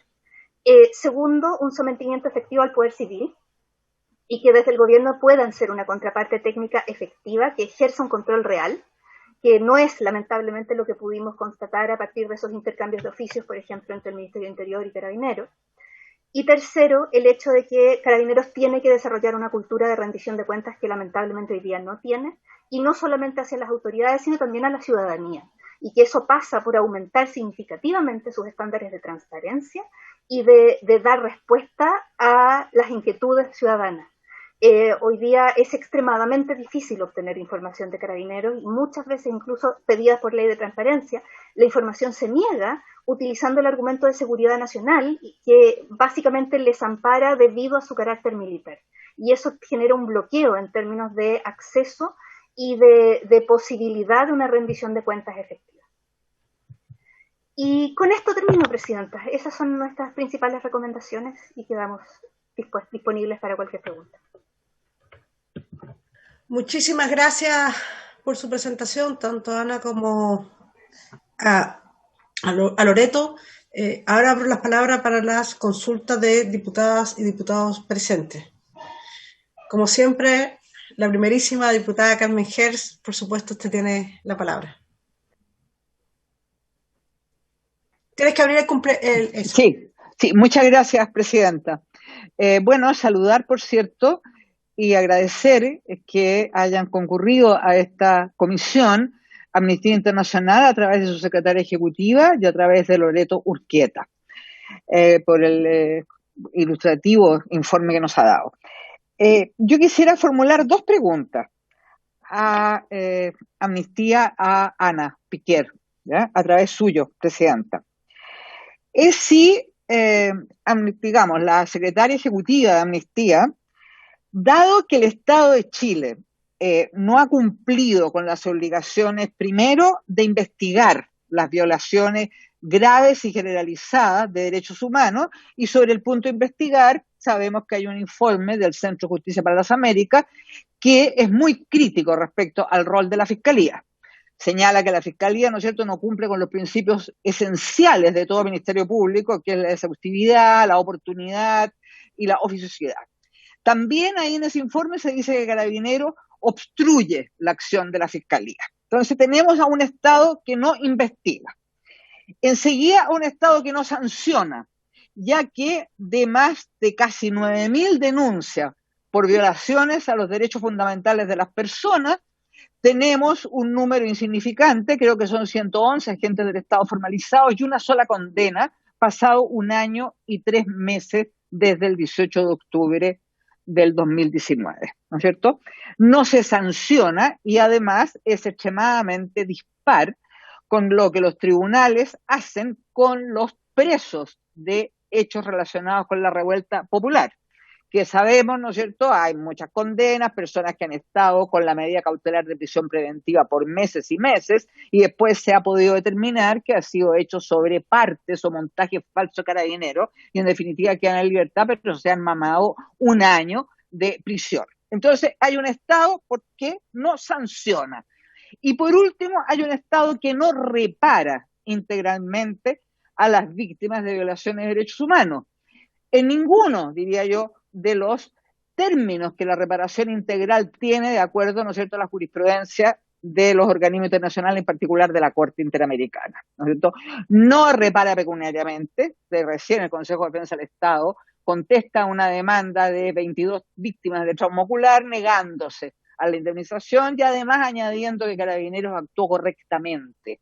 Segundo, un sometimiento efectivo al poder civil, y que desde el gobierno puedan ser una contraparte técnica efectiva que ejerza un control real, que no es lamentablemente lo que pudimos constatar a partir de esos intercambios de oficios, por ejemplo, entre el Ministerio Interior y Carabineros. Y tercero, el hecho de que Carabineros tiene que desarrollar una cultura de rendición de cuentas que lamentablemente hoy día no tiene, y no solamente hacia las autoridades, sino también a la ciudadanía, y que eso pasa por aumentar significativamente sus estándares de transparencia y de dar respuesta a las inquietudes ciudadanas. Hoy día es extremadamente difícil obtener información de Carabineros, y muchas veces incluso pedida por ley de transparencia, la información se niega utilizando el argumento de seguridad nacional, que básicamente les ampara debido a su carácter militar. Y eso genera un bloqueo en términos de acceso y de posibilidad de una rendición de cuentas efectiva. Y con esto termino, Presidenta. Esas son nuestras principales recomendaciones y quedamos disponibles para cualquier pregunta. Muchísimas gracias por su presentación, tanto a Ana como a Loreto. Ahora abro las palabras para las consultas de diputadas y diputados presentes. Como siempre, la primerísima diputada Carmen Gers, por supuesto, usted tiene la palabra. Tienes que abrir eso. Sí, muchas gracias, Presidenta. Bueno, saludar, por cierto, y agradecer que hayan concurrido a esta comisión Amnistía Internacional a través de su secretaria ejecutiva y a través de Loreto Urquieta. por el ilustrativo informe que nos ha dado. Yo quisiera formular dos preguntas a Amnistía, a Ana Piquer, ¿ya? A través suyo, presidenta. Es si, digamos, la secretaria ejecutiva de Amnistía, dado que el Estado de Chile no ha cumplido con las obligaciones, primero, de investigar las violaciones graves y generalizadas de derechos humanos, y sobre el punto de investigar, sabemos que hay un informe del Centro de Justicia para las Américas que es muy crítico respecto al rol de la Fiscalía. Señala que la Fiscalía, ¿no es cierto?, no cumple con los principios esenciales de todo Ministerio Público, que es la exhaustividad, la oportunidad y la oficiosidad. También ahí en ese informe se dice que Carabineros obstruye la acción de la Fiscalía. Entonces tenemos a un Estado que no investiga. Enseguida a un Estado que no sanciona, ya que de más de casi 9.000 denuncias por violaciones a los derechos fundamentales de las personas, tenemos un número insignificante, creo que son 111 agentes del Estado formalizados y una sola condena, pasado 1 año y 3 meses desde el 18 de octubre del 2019, ¿no es cierto? No se sanciona y además es extremadamente dispar con lo que los tribunales hacen con los presos de hechos relacionados con la revuelta popular, que sabemos, ¿no es cierto?, hay muchas condenas, personas que han estado con la medida cautelar de prisión preventiva por meses y meses, y después se ha podido determinar que ha sido hecho sobre partes o montajes falsos carabineros, y en definitiva quedan en libertad, pero se han mamado 1 año de prisión. Entonces, hay un Estado que no sanciona. Y por último, hay un Estado que no repara integralmente a las víctimas de violaciones de derechos humanos. En ninguno, diría yo, de los términos que la reparación integral tiene de acuerdo, ¿no es cierto?, a la jurisprudencia de los organismos internacionales, en particular de la Corte Interamericana, ¿no es cierto? No repara pecuniariamente. De recién el Consejo de Defensa del Estado contesta una demanda de 22 víctimas de trauma ocular negándose a la indemnización y además añadiendo que Carabineros actuó correctamente,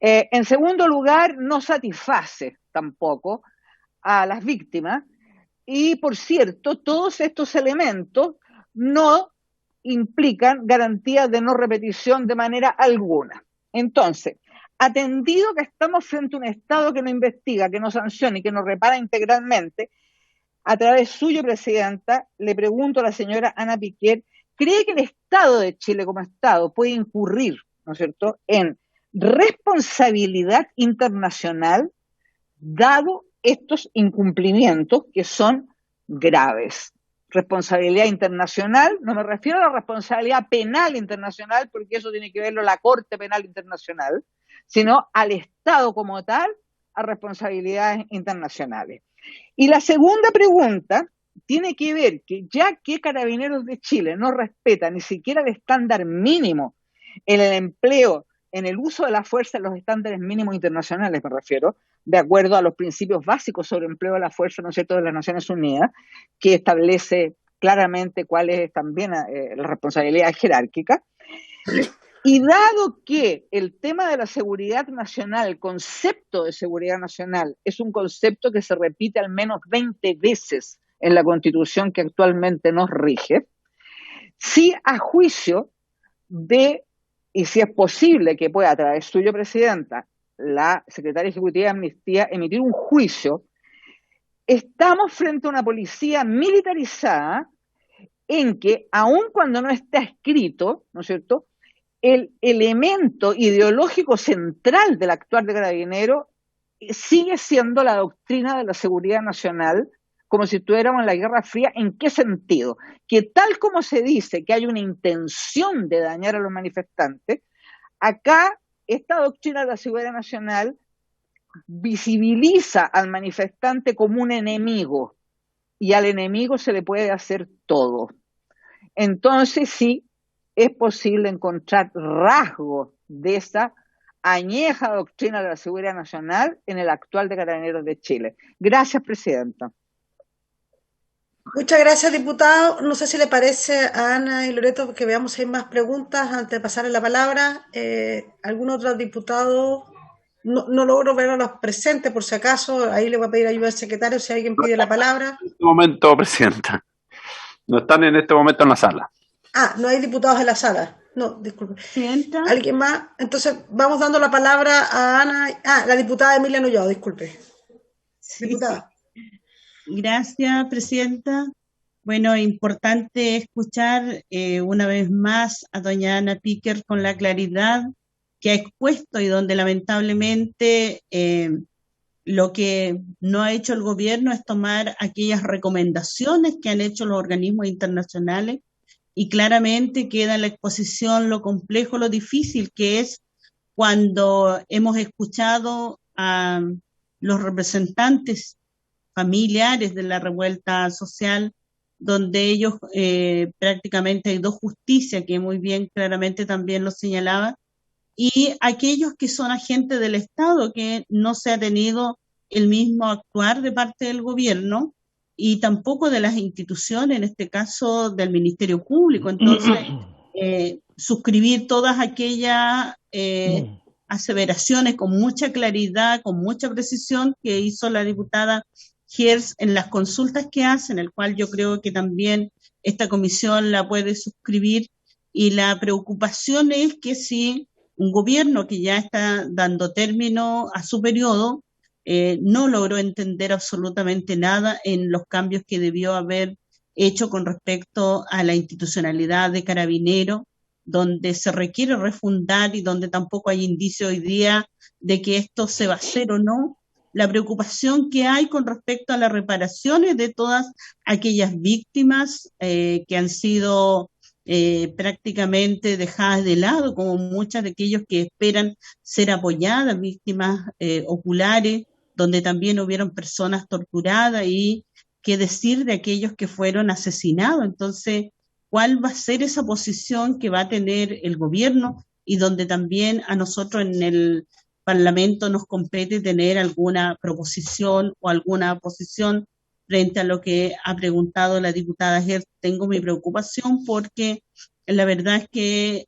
En segundo lugar, no satisface tampoco a las víctimas y, por cierto, todos estos elementos no implican garantías de no repetición de manera alguna. Entonces, atendido que estamos frente a un Estado que no investiga, que no sanciona y que no repara integralmente, a través suyo, presidenta, le pregunto a la señora Ana Piquer, ¿cree que el Estado de Chile como Estado puede incurrir, ¿no es cierto?, en responsabilidad internacional dado estos incumplimientos que son graves? Responsabilidad internacional, no me refiero a la responsabilidad penal internacional, porque eso tiene que verlo la Corte Penal Internacional, sino al Estado como tal, a responsabilidades internacionales. Y la segunda pregunta tiene que ver que ya que Carabineros de Chile no respeta ni siquiera el estándar mínimo en el empleo, en el uso de la fuerza, en los estándares mínimos internacionales me refiero, de acuerdo a los principios básicos sobre empleo de la fuerza, ¿no es cierto?, de las Naciones Unidas, que establece claramente cuál es también la responsabilidad jerárquica. Y dado que el tema de la seguridad nacional, el concepto de seguridad nacional, es un concepto que se repite al menos 20 veces en la Constitución que actualmente nos rige, si a juicio de, y si es posible que pueda, a través suyo, presidenta, la secretaria ejecutiva de Amnistía, emitir un juicio, estamos frente a una policía militarizada en que, aun cuando no está escrito, ¿no es cierto?, el elemento ideológico central del actuar de Carabineros sigue siendo la doctrina de la seguridad nacional, como si estuviéramos en la Guerra Fría. ¿En qué sentido? Que tal como se dice que hay una intención de dañar a los manifestantes, acá esta doctrina de la seguridad nacional visibiliza al manifestante como un enemigo y al enemigo se le puede hacer todo. Entonces sí, es posible encontrar rasgos de esa añeja doctrina de la seguridad nacional en el actual de Carabineros de Chile. Gracias, presidenta. Muchas gracias, diputado. No sé si le parece a Ana y Loreto que veamos si hay más preguntas antes de pasarle la palabra. ¿Algún otro diputado no logro ver a los presentes, por si acaso. Ahí le voy a pedir ayuda al secretario si alguien pide la palabra. En este momento, Presidenta. No están en este momento en la sala. Ah, no hay diputados en la sala. No, disculpe. Presidenta. ¿Alguien más? Entonces, vamos dando la palabra a Ana. Ah, la diputada Emilia Nullado, disculpe. Sí. Diputada. Gracias, Presidenta. Bueno, importante escuchar una vez más a doña Ana Piquer con la claridad que ha expuesto y donde lamentablemente lo que no ha hecho el gobierno es tomar aquellas recomendaciones que han hecho los organismos internacionales y claramente queda en la exposición lo complejo, lo difícil que es cuando hemos escuchado a los representantes familiares de la revuelta social, donde ellos prácticamente hay dos justicias, que muy bien claramente también lo señalaba, y aquellos que son agentes del Estado, que no se ha tenido el mismo actuar de parte del gobierno y tampoco de las instituciones, en este caso del Ministerio Público. Entonces, suscribir todas aquellas aseveraciones con mucha claridad, con mucha precisión que hizo la diputada Gers en las consultas que hace, en el cual yo creo que también esta comisión la puede suscribir, y la preocupación es que si un gobierno que ya está dando término a su periodo no logró entender absolutamente nada en los cambios que debió haber hecho con respecto a la institucionalidad de Carabineros, donde se requiere refundar y donde tampoco hay indicio hoy día de que esto se va a hacer o no. La preocupación que hay con respecto a las reparaciones de todas aquellas víctimas que han sido prácticamente dejadas de lado, como muchas de aquellos que esperan ser apoyadas, víctimas oculares, donde también hubieron personas torturadas, y qué decir de aquellos que fueron asesinados. Entonces, ¿cuál va a ser esa posición que va a tener el gobierno? Y donde también a nosotros en el Parlamento nos compete tener alguna proposición o alguna posición frente a lo que ha preguntado la diputada Hertz. Tengo mi preocupación porque la verdad es que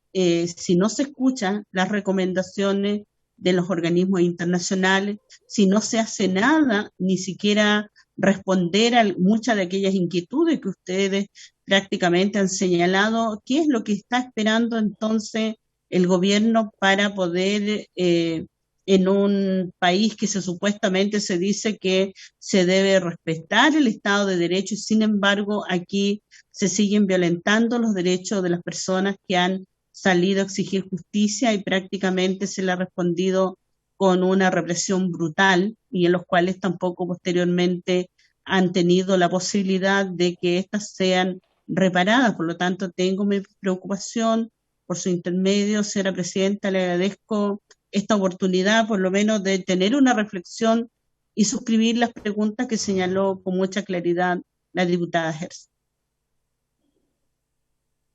si no se escuchan las recomendaciones de los organismos internacionales, si no se hace nada, ni siquiera responder a muchas de aquellas inquietudes que ustedes prácticamente han señalado, ¿qué es lo que está esperando entonces el gobierno para poder en un país que supuestamente se dice que se debe respetar el Estado de Derecho, y sin embargo aquí se siguen violentando los derechos de las personas que han salido a exigir justicia, y prácticamente se le ha respondido con una represión brutal, y en los cuales tampoco posteriormente han tenido la posibilidad de que éstas sean reparadas? Por lo tanto, tengo mi preocupación. Por su intermedio, señora presidenta, le agradezco esta oportunidad, por lo menos, de tener una reflexión y suscribir las preguntas que señaló con mucha claridad la diputada Hertz.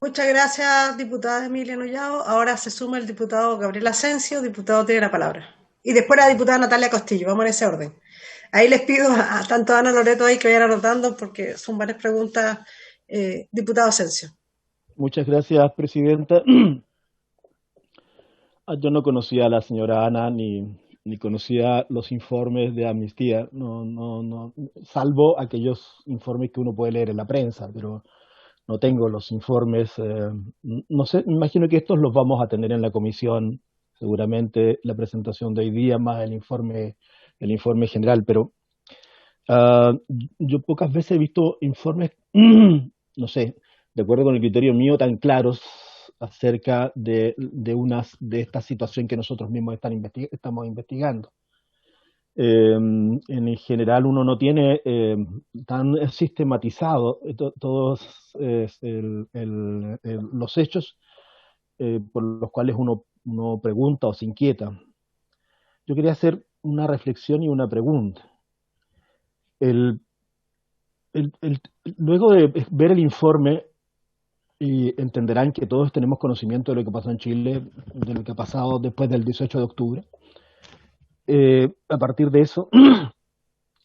Muchas gracias, diputada Emilia Nullado. Ahora se suma el diputado Gabriel Asensio. Diputado, tiene la palabra. Y después la diputada Natalia Castillo. Vamos en ese orden. Ahí les pido a tanto a Ana Loreto ahí que vayan anotando porque son varias preguntas. Diputado Asensio. Muchas gracias, presidenta. Yo no conocía a la señora Ana ni conocía los informes de Amnistía, no, salvo aquellos informes que uno puede leer en la prensa, pero no tengo los informes. No sé, me imagino que estos los vamos a tener en la comisión, seguramente la presentación de hoy día más el informe general, pero yo pocas veces he visto informes, no sé, de acuerdo con el criterio mío, tan claros acerca de esta situación que nosotros mismos estamos investigando. En general uno no tiene tan sistematizado todos los hechos por los cuales uno pregunta o se inquieta. Yo quería hacer una reflexión y una pregunta. Luego de ver el informe, y entenderán que todos tenemos conocimiento de lo que pasó en Chile, de lo que ha pasado después del 18 de octubre. A partir de eso,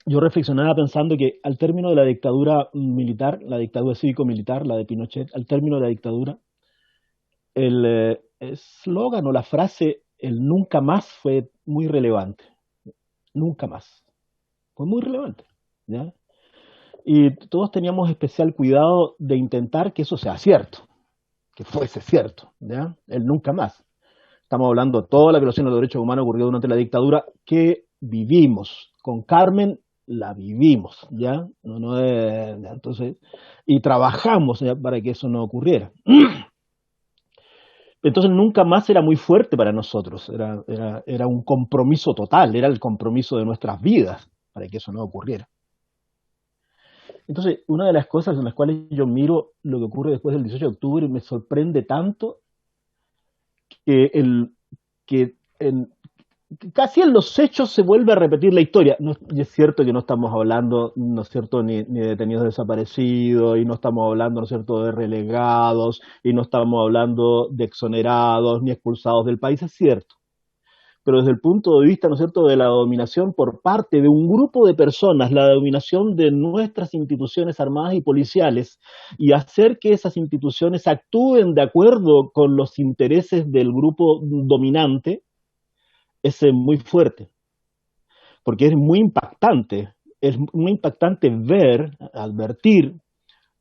yo reflexionaba pensando que al término de la dictadura militar, la dictadura cívico-militar, la de Pinochet, al término de la dictadura, el eslogan o la frase, el nunca más, fue muy relevante. Nunca más. Fue muy relevante, ¿ya? Y todos teníamos especial cuidado de intentar que eso sea cierto, que fuese cierto, ¿ya? El nunca más. Estamos hablando de toda la violación de los derechos humanos ocurrió durante la dictadura que vivimos. Con Carmen la vivimos, ¿ya? Entonces, y trabajamos, ¿ya?, para que eso no ocurriera. Entonces nunca más era muy fuerte para nosotros, era un compromiso total, era el compromiso de nuestras vidas para que eso no ocurriera. Entonces, una de las cosas en las cuales yo miro lo que ocurre después del 18 de octubre me sorprende tanto que casi en los hechos se vuelve a repetir la historia. No, y es cierto que no estamos hablando, ¿no es cierto?, ni de detenidos desaparecidos, y no estamos hablando, ¿no es cierto?, de relegados, y no estamos hablando de exonerados ni expulsados del país, es cierto. Pero desde el punto de vista, ¿no es cierto?, de la dominación por parte de un grupo de personas, la dominación de nuestras instituciones armadas y policiales, y hacer que esas instituciones actúen de acuerdo con los intereses del grupo dominante, es muy fuerte, porque es muy impactante ver, advertir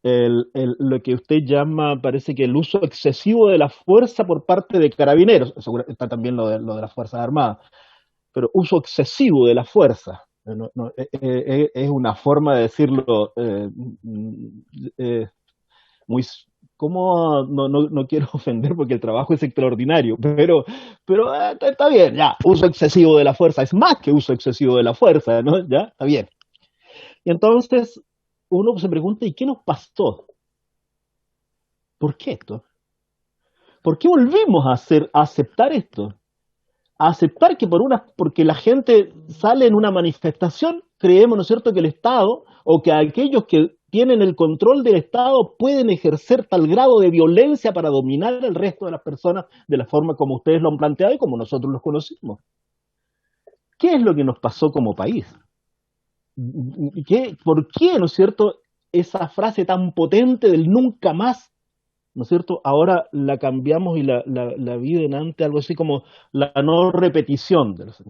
lo que usted llama, parece que el uso excesivo de la fuerza por parte de carabineros, está también lo de las Fuerzas Armadas, pero uso excesivo de la fuerza, es una forma de decirlo muy... ¿Cómo? No quiero ofender porque el trabajo es extraordinario, pero está bien, ya, uso excesivo de la fuerza, es más que uso excesivo de la fuerza, ¿no? Ya, está bien. Y entonces uno se pregunta, ¿y qué nos pasó? ¿Por qué esto? ¿Por qué volvimos a aceptar esto? A aceptar que porque la gente sale en una manifestación, creemos, ¿no es cierto?, que el Estado, o que aquellos que tienen el control del Estado pueden ejercer tal grado de violencia para dominar al resto de las personas de la forma como ustedes lo han planteado y como nosotros los conocimos. ¿Qué es lo que nos pasó como país? ¿Por qué, ¿no es cierto?, esa frase tan potente del nunca más, ¿no es cierto?, ahora la cambiamos y la vi delante algo así como la no repetición de los...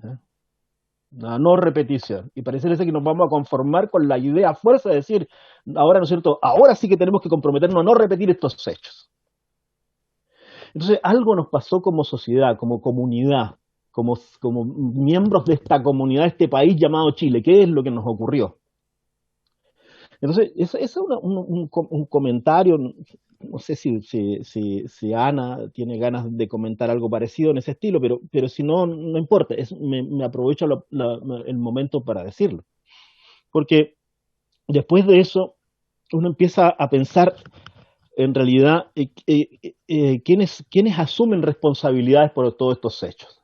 La no repetición. Y parece que nos vamos a conformar con la idea a fuerza de decir, ahora, ¿no es cierto?, ahora sí que tenemos que comprometernos a no repetir estos hechos. Entonces, algo nos pasó como sociedad, como comunidad, como miembros de esta comunidad, de este país llamado Chile. ¿Qué es lo que nos ocurrió? Entonces, ese es un comentario. No sé si Ana tiene ganas de comentar algo parecido en ese estilo, pero si no, no importa, me aprovecho el momento para decirlo. Porque después de eso, uno empieza a pensar, en realidad, ¿quiénes asumen responsabilidades por todos estos hechos?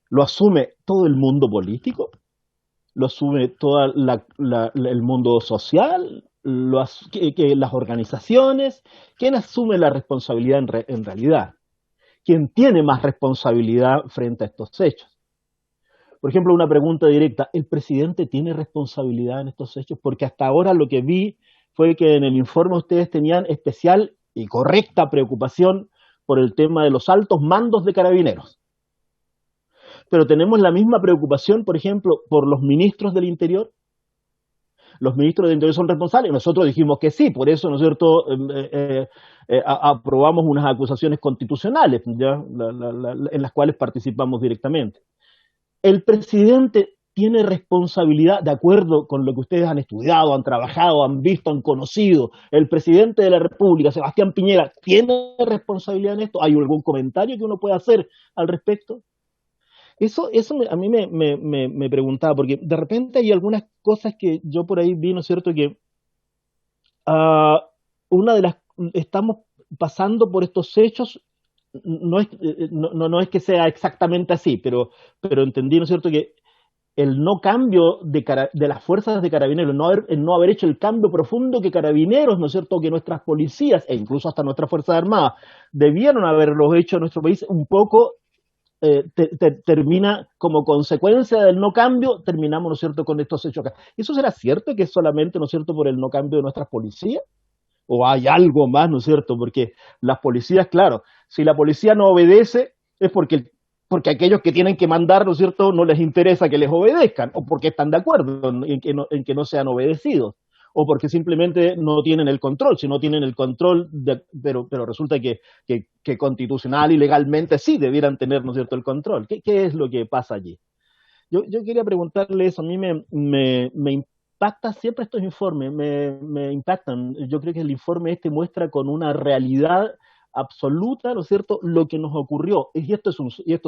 ¿Lo asume todo el mundo político? ¿Lo asume todo el mundo social? Las organizaciones? ¿Quién asume la responsabilidad en realidad? ¿Quién tiene más responsabilidad frente a estos hechos? Por ejemplo, una pregunta directa, ¿el presidente tiene responsabilidad en estos hechos? Porque hasta ahora lo que vi fue que en el informe ustedes tenían especial y correcta preocupación por el tema de los altos mandos de Carabineros. Pero tenemos la misma preocupación, por ejemplo, por los ministros del Interior. Los ministros del Interior son responsables. Nosotros dijimos que sí, por eso, ¿no es cierto?, aprobamos unas acusaciones constitucionales, ¿ya?, en las cuales participamos directamente. El presidente tiene responsabilidad, de acuerdo con lo que ustedes han estudiado, han trabajado, han visto, han conocido. El presidente de la República, Sebastián Piñera, ¿tiene responsabilidad en esto? ¿Hay algún comentario que uno pueda hacer al respecto? Eso a mí me preguntaba, porque de repente hay algunas cosas que yo por ahí vi, ¿no es cierto?, que estamos pasando por estos hechos, no es que sea exactamente así, pero entendí, ¿no es cierto?, que el no cambio de las fuerzas de Carabineros, el no haber hecho el cambio profundo que Carabineros, ¿no es cierto?, que nuestras policías, e incluso hasta nuestras Fuerzas Armadas, debieron haberlo hecho en nuestro país, un poco termina como consecuencia del no cambio, terminamos, ¿no es cierto?, con estos hechos acá. ¿Eso será cierto que es solamente, ¿no es cierto?, por el no cambio de nuestras policías? ¿O hay algo más, ¿no es cierto? Porque las policías, claro, si la policía no obedece es porque porque aquellos que tienen que mandar, ¿no es cierto?, no les interesa que les obedezcan, o porque están de acuerdo en que no sean obedecidos, o porque simplemente no tienen el control. Si no tienen el control, pero resulta que constitucional y legalmente sí debieran tener, ¿no es cierto?, el control. ¿Qué es lo que pasa allí? Yo quería preguntarle eso. A mí me impacta siempre estos informes, me impactan. Yo creo que el informe muestra con una realidad absoluta, ¿no es cierto?, lo que nos ocurrió. Y estos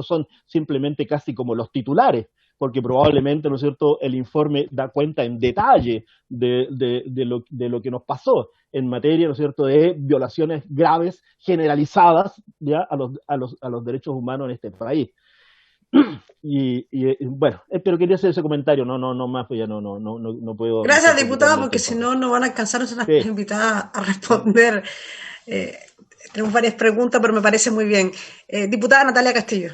son simplemente casi como los titulares, porque probablemente, ¿no es cierto?, el informe da cuenta en detalle de lo que nos pasó en materia, ¿no es cierto?, de violaciones graves, generalizadas, ya a los derechos humanos en este país. Y bueno, pero quería hacer ese comentario, no más, pues ya no puedo. Gracias, diputado, porque si no van a alcanzar nuestras invitadas a responder. Tenemos varias preguntas, pero me parece muy bien. Diputada Natalia Castillo.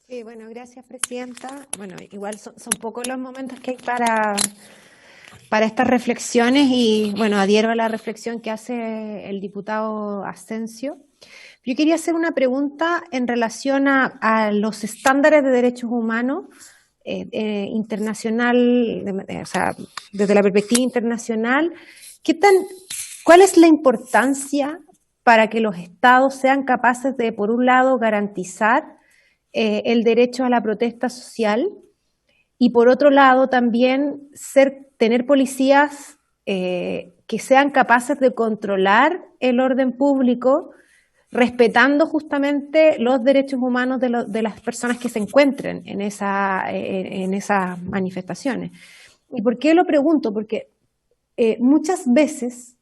Sí, bueno, gracias, presidenta. Bueno, igual son pocos los momentos que hay para estas reflexiones y, bueno, adhiero a la reflexión que hace el diputado Ascencio. Yo quería hacer una pregunta en relación a los estándares de derechos humanos internacional, o sea, desde la perspectiva internacional. ¿Cuál es la importancia para que los estados sean capaces de, por un lado, garantizar el derecho a la protesta social y, por otro lado, también tener policías que sean capaces de controlar el orden público, respetando justamente los derechos humanos de las personas que se encuentren en esas manifestaciones? ¿Y por qué lo pregunto? Porque muchas veces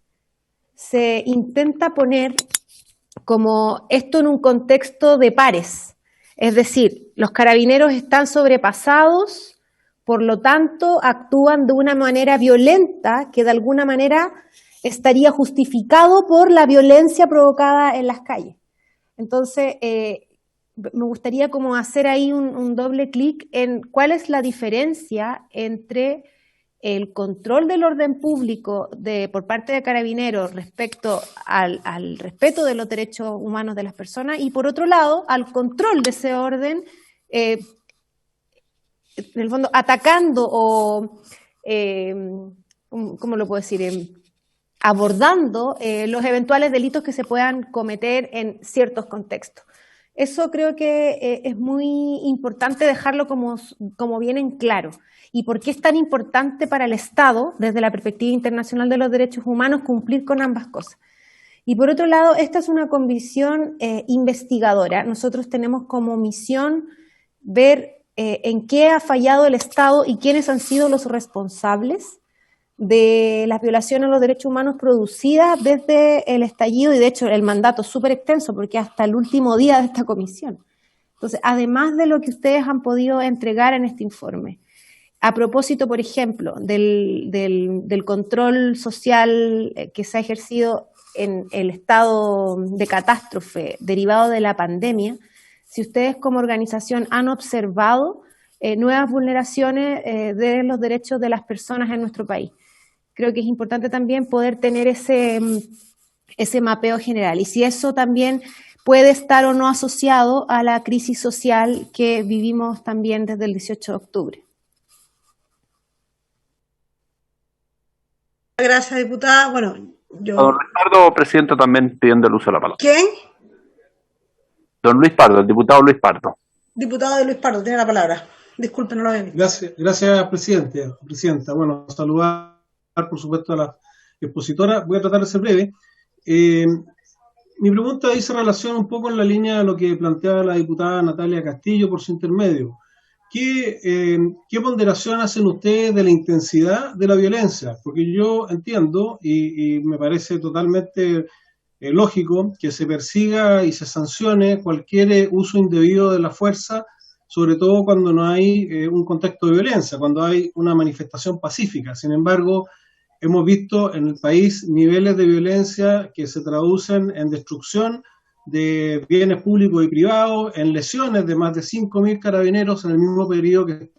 se intenta poner como esto en un contexto de pares, es decir, los carabineros están sobrepasados, por lo tanto actúan de una manera violenta que de alguna manera estaría justificado por la violencia provocada en las calles. Entonces, me gustaría como hacer ahí un doble clic en cuál es la diferencia entre el control del orden público por parte de carabineros respecto al respeto de los derechos humanos de las personas y, por otro lado, al control de ese orden, en el fondo, atacando o, ¿cómo lo puedo decir?, abordando los eventuales delitos que se puedan cometer en ciertos contextos. Eso creo que es muy importante dejarlo como bien en claro. ¿Y por qué es tan importante para el Estado, desde la perspectiva internacional de los derechos humanos, cumplir con ambas cosas? Y por otro lado, esta es una comisión investigadora. Nosotros tenemos como misión ver en qué ha fallado el Estado y quiénes han sido los responsables de las violaciones a los derechos humanos producidas desde el estallido, y de hecho el mandato es súper extenso porque hasta el último día de esta comisión. Entonces, además de lo que ustedes han podido entregar en este informe, a propósito, por ejemplo, del control social que se ha ejercido en el estado de catástrofe derivado de la pandemia, si ustedes como organización han observado nuevas vulneraciones de los derechos de las personas en nuestro país. Creo que es importante también poder tener ese mapeo general y si eso también puede estar o no asociado a la crisis social que vivimos también desde el 18 de octubre. Gracias, diputada. Bueno, yo... Don Luis Pardo, presidente, también pidiendo el uso de la palabra. ¿Quién? Don Luis Pardo, el diputado Luis Pardo. Diputado de Luis Pardo, tiene la palabra. Disculpe, no lo había visto. Gracias, presidenta. Bueno, saludar, por supuesto, a la expositora. Voy a tratar de ser breve. Mi pregunta ahí se relaciona un poco en la línea de lo que planteaba la diputada Natalia Castillo por su intermedio. ¿Qué ponderación hacen ustedes de la intensidad de la violencia? Porque yo entiendo y me parece totalmente lógico que se persiga y se sancione cualquier uso indebido de la fuerza, sobre todo cuando no hay un contexto de violencia, cuando hay una manifestación pacífica. Sin embargo, hemos visto en el país niveles de violencia que se traducen en destrucción de bienes públicos y privados, en lesiones de más de 5.000 carabineros en el mismo periodo que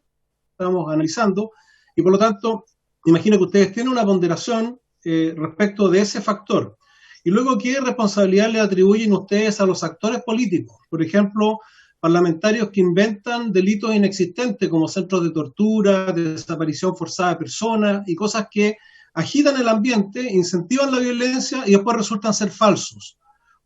estamos analizando, y por lo tanto, imagino que ustedes tienen una ponderación respecto de ese factor. Y luego, ¿qué responsabilidad le atribuyen ustedes a los actores políticos? Por ejemplo, parlamentarios que inventan delitos inexistentes como centros de tortura, de desaparición forzada de personas y cosas que agitan el ambiente, incentivan la violencia y después resultan ser falsos.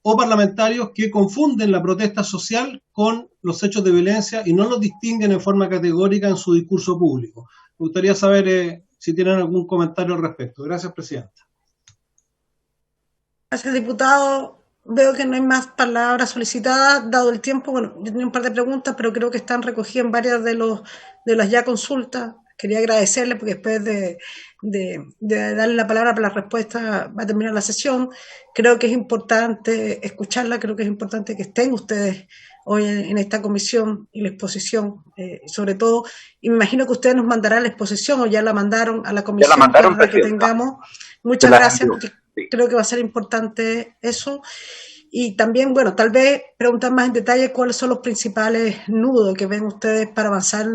O parlamentarios que confunden la protesta social con los hechos de violencia y no los distinguen en forma categórica en su discurso público. Me gustaría saber si tienen algún comentario al respecto. Gracias, Presidenta. Gracias, diputado. Veo que no hay más palabras solicitadas, dado el tiempo. Bueno, yo tenía un par de preguntas, pero creo que están recogidas en varias de las ya consultas. Quería agradecerle porque después de darle la palabra para la respuesta va a terminar la sesión. Creo que es importante escucharla, creo que es importante que estén ustedes hoy en esta comisión y la exposición, sobre todo, y me imagino que ustedes nos mandarán la exposición o ya la mandaron a la comisión. Ya la mandaron, para que tengamos. Muchas gracias, porque creo que va a ser importante eso. Y también, bueno, tal vez preguntar más en detalle cuáles son los principales nudos que ven ustedes para avanzar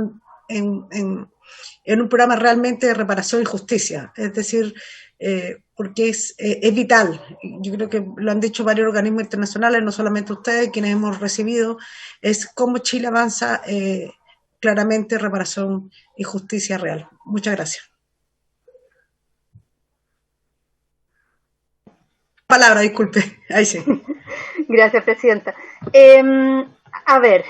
en un programa realmente de reparación y justicia. Es decir, porque es vital. Yo creo que lo han dicho varios organismos internacionales, no solamente ustedes, quienes hemos recibido, es cómo Chile avanza claramente reparación y justicia real. Muchas gracias. Palabra, disculpe. Ahí sí. Gracias, Presidenta. A ver,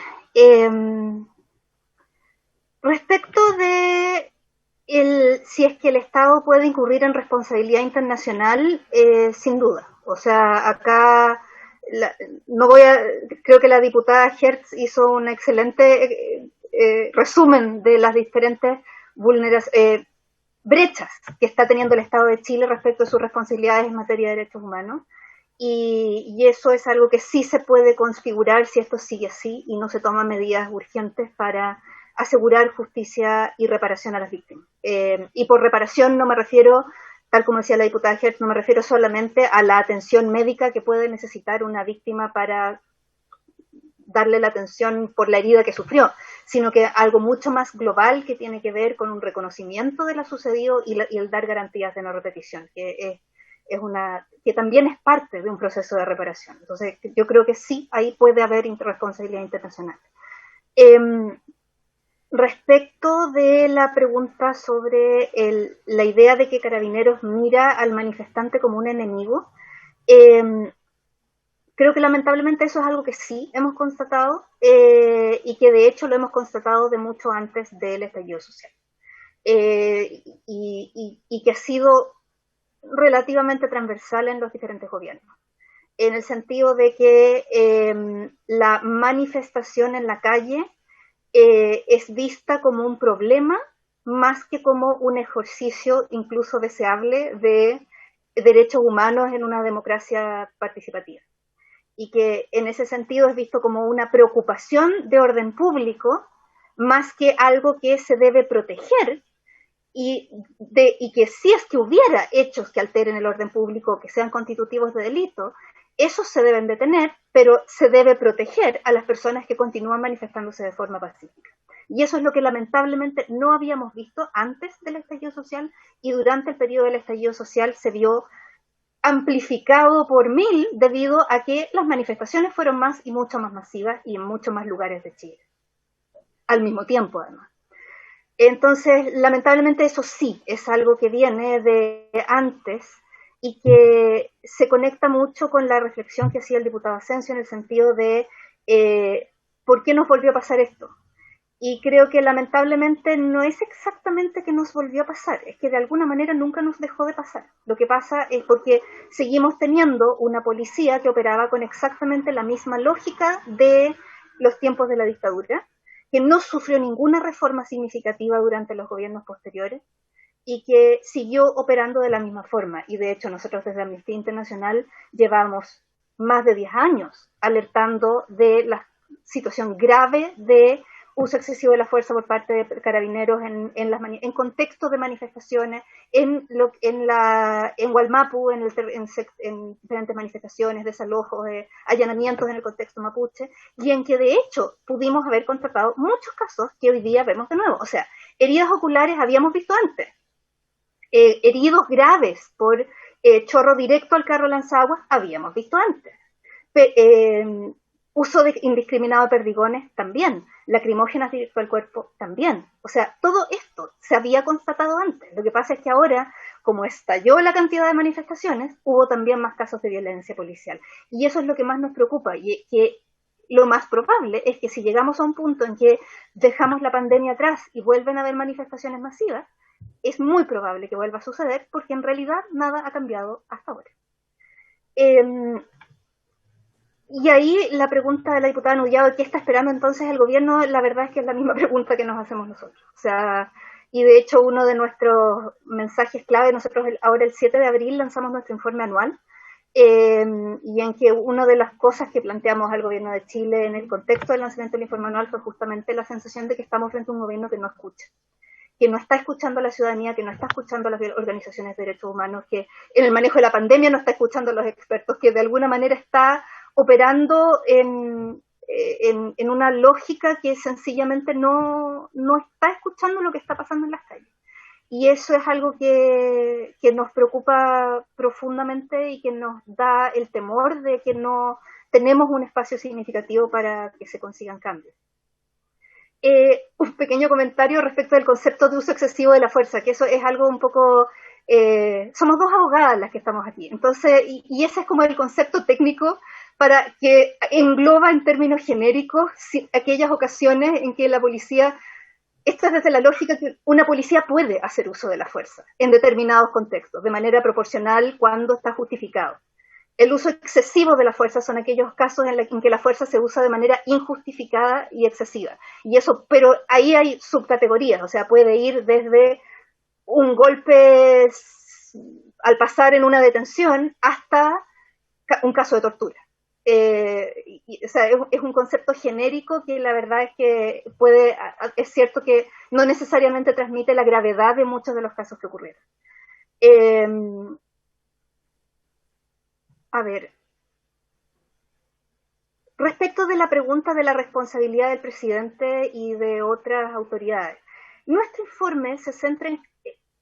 respecto de si es que el Estado puede incurrir en responsabilidad internacional, sin duda. O sea, acá creo que la diputada Hertz hizo un excelente resumen de las diferentes brechas que está teniendo el Estado de Chile respecto a sus responsabilidades en materia de derechos humanos. Y eso es algo que sí se puede configurar si esto sigue así y no se toman medidas urgentes para asegurar justicia y reparación a las víctimas. Y por reparación no me refiero, tal como decía la diputada Hertz, no me refiero solamente a la atención médica que puede necesitar una víctima para darle la atención por la herida que sufrió, sino que algo mucho más global que tiene que ver con un reconocimiento de lo sucedido y el dar garantías de no repetición, que también es parte de un proceso de reparación. Entonces, yo creo que sí, ahí puede haber responsabilidad internacional. Respecto de la pregunta sobre la idea de que Carabineros mira al manifestante como un enemigo, creo que lamentablemente eso es algo que sí hemos constatado y que de hecho lo hemos constatado de mucho antes del estallido social. Y que ha sido relativamente transversal en los diferentes gobiernos, en el sentido de que la manifestación en la calle es vista como un problema más que como un ejercicio incluso deseable de derechos humanos en una democracia participativa. Y que en ese sentido es visto como una preocupación de orden público más que algo que se debe proteger y que si es que hubiera hechos que alteren el orden público, que sean constitutivos de delito, esos se deben detener, pero se debe proteger a las personas que continúan manifestándose de forma pacífica. Y eso es lo que lamentablemente no habíamos visto antes del estallido social y durante el periodo del estallido social se vio amplificado por 1000 debido a que las manifestaciones fueron más y mucho más masivas y en muchos más lugares de Chile. Al mismo tiempo, además. Entonces, lamentablemente eso sí es algo que viene de antes y que se conecta mucho con la reflexión que hacía el diputado Asensio en el sentido de ¿por qué nos volvió a pasar esto? Y creo que lamentablemente no es exactamente que nos volvió a pasar, es que de alguna manera nunca nos dejó de pasar. Lo que pasa es porque seguimos teniendo una policía que operaba con exactamente la misma lógica de los tiempos de la dictadura, que no sufrió ninguna reforma significativa durante los gobiernos posteriores y que siguió operando de la misma forma. Y de hecho nosotros desde Amnistía Internacional llevamos más de 10 años alertando de la situación grave de uso excesivo de la fuerza por parte de carabineros en contexto de manifestaciones, en Gualmapu, en diferentes manifestaciones, desalojos, allanamientos en el contexto mapuche, y en que de hecho pudimos haber constatado muchos casos que hoy día vemos de nuevo. O sea, heridas oculares habíamos visto antes, heridos graves por chorro directo al carro lanzaguas habíamos visto antes. uso indiscriminado de perdigones, también. Lacrimógenas directo al cuerpo, también. O sea, todo esto se había constatado antes. Lo que pasa es que ahora, como estalló la cantidad de manifestaciones, hubo también más casos de violencia policial. Y eso es lo que más nos preocupa, y que lo más probable es que si llegamos a un punto en que dejamos la pandemia atrás y vuelven a haber manifestaciones masivas, es muy probable que vuelva a suceder, porque en realidad nada ha cambiado hasta ahora. Y ahí la pregunta de la diputada Nullado, ¿qué está esperando entonces el gobierno? La verdad es que es la misma pregunta que nos hacemos nosotros. O sea, y de hecho uno de nuestros mensajes clave, nosotros ahora el 7 de abril lanzamos nuestro informe anual, y en que una de las cosas que planteamos al gobierno de Chile en el contexto del lanzamiento del informe anual fue justamente la sensación de que estamos frente a un gobierno que no escucha, que no está escuchando a la ciudadanía, que no está escuchando a las organizaciones de derechos humanos, que en el manejo de la pandemia no está escuchando a los expertos, que de alguna manera está operando en una lógica que sencillamente no está escuchando lo que está pasando en las calles. Y eso es algo que nos preocupa profundamente y que nos da el temor de que no tenemos un espacio significativo para que se consigan cambios. Un pequeño comentario respecto del concepto de uso excesivo de la fuerza, que eso es algo un poco... somos dos abogadas las que estamos aquí, entonces, y ese es como el concepto técnico para que engloba en términos genéricos aquellas ocasiones en que la policía... Esto es desde la lógica que una policía puede hacer uso de la fuerza en determinados contextos, de manera proporcional cuando está justificado. El uso excesivo de la fuerza son aquellos casos en que la fuerza se usa de manera injustificada y excesiva. Y eso, pero ahí hay subcategorías, o sea, puede ir desde un golpe al pasar en una detención hasta un caso de tortura. O sea, es un concepto genérico que la verdad es que es cierto que no necesariamente transmite la gravedad de muchos de los casos que ocurrieron. A ver, respecto de la pregunta de la responsabilidad del presidente y de otras autoridades, nuestro informe se centra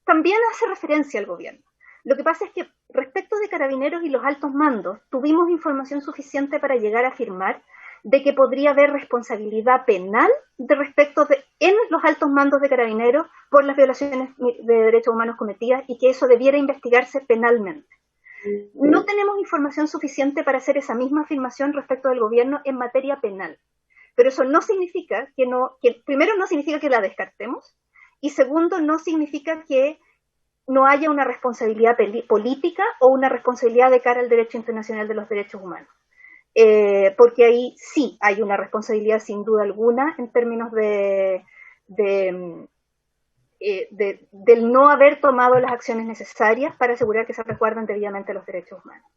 también hace referencia al gobierno. Lo que pasa es que respecto de Carabineros y los altos mandos, tuvimos información suficiente para llegar a afirmar de que podría haber responsabilidad penal en los altos mandos de Carabineros por las violaciones de derechos humanos cometidas y que eso debiera investigarse penalmente. No tenemos información suficiente para hacer esa misma afirmación respecto del gobierno en materia penal. Pero eso no significa primero no significa que la descartemos, y segundo no significa que no haya una responsabilidad política o una responsabilidad de cara al derecho internacional de los derechos humanos. Porque ahí sí hay una responsabilidad sin duda alguna en términos del no haber tomado las acciones necesarias para asegurar que se resguardan debidamente los derechos humanos.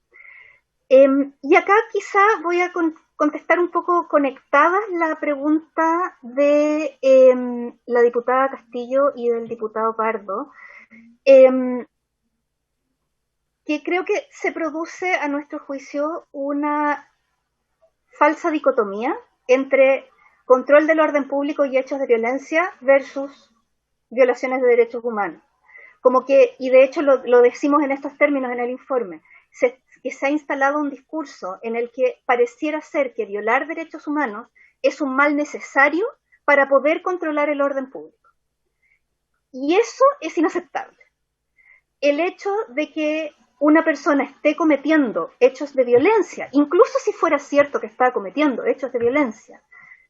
Y acá quizá voy a contestar un poco conectadas la pregunta de la diputada Castillo y del diputado Pardo, que creo que se produce a nuestro juicio una falsa dicotomía entre control del orden público y hechos de violencia versus violaciones de derechos humanos. Y de hecho lo decimos en estos términos en el informe, que se ha instalado un discurso en el que pareciera ser que violar derechos humanos es un mal necesario para poder controlar el orden público. Y eso es inaceptable. El hecho de que una persona esté cometiendo hechos de violencia, incluso si fuera cierto que está cometiendo hechos de violencia,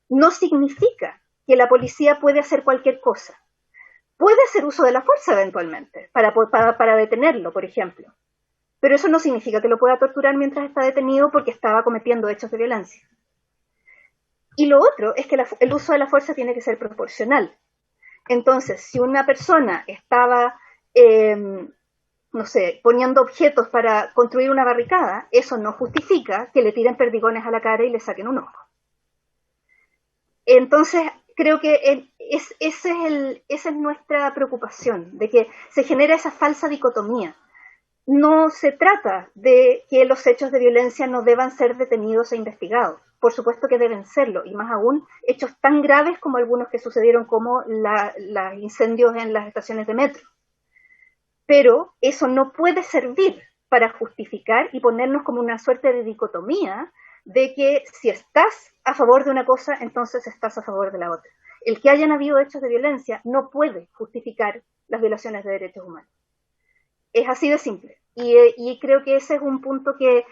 no significa que la policía puede hacer cualquier cosa. Puede hacer uso de la fuerza eventualmente, para detenerlo, por ejemplo. Pero eso no significa que lo pueda torturar mientras está detenido porque estaba cometiendo hechos de violencia. Y lo otro es que el uso de la fuerza tiene que ser proporcional. Entonces, si una persona estaba, poniendo objetos para construir una barricada, eso no justifica que le tiren perdigones a la cara y le saquen un ojo. Entonces, creo que esa es nuestra preocupación, de que se genera esa falsa dicotomía. No se trata de que los hechos de violencia no deban ser detenidos e investigados. Por supuesto que deben serlo, y más aún hechos tan graves como algunos que sucedieron, como los incendios en las estaciones de metro. Pero eso no puede servir para justificar y ponernos como una suerte de dicotomía de que si estás a favor de una cosa, entonces estás a favor de la otra. El que hayan habido hechos de violencia no puede justificar las violaciones de derechos humanos. Es así de simple. Y creo que ese es un punto que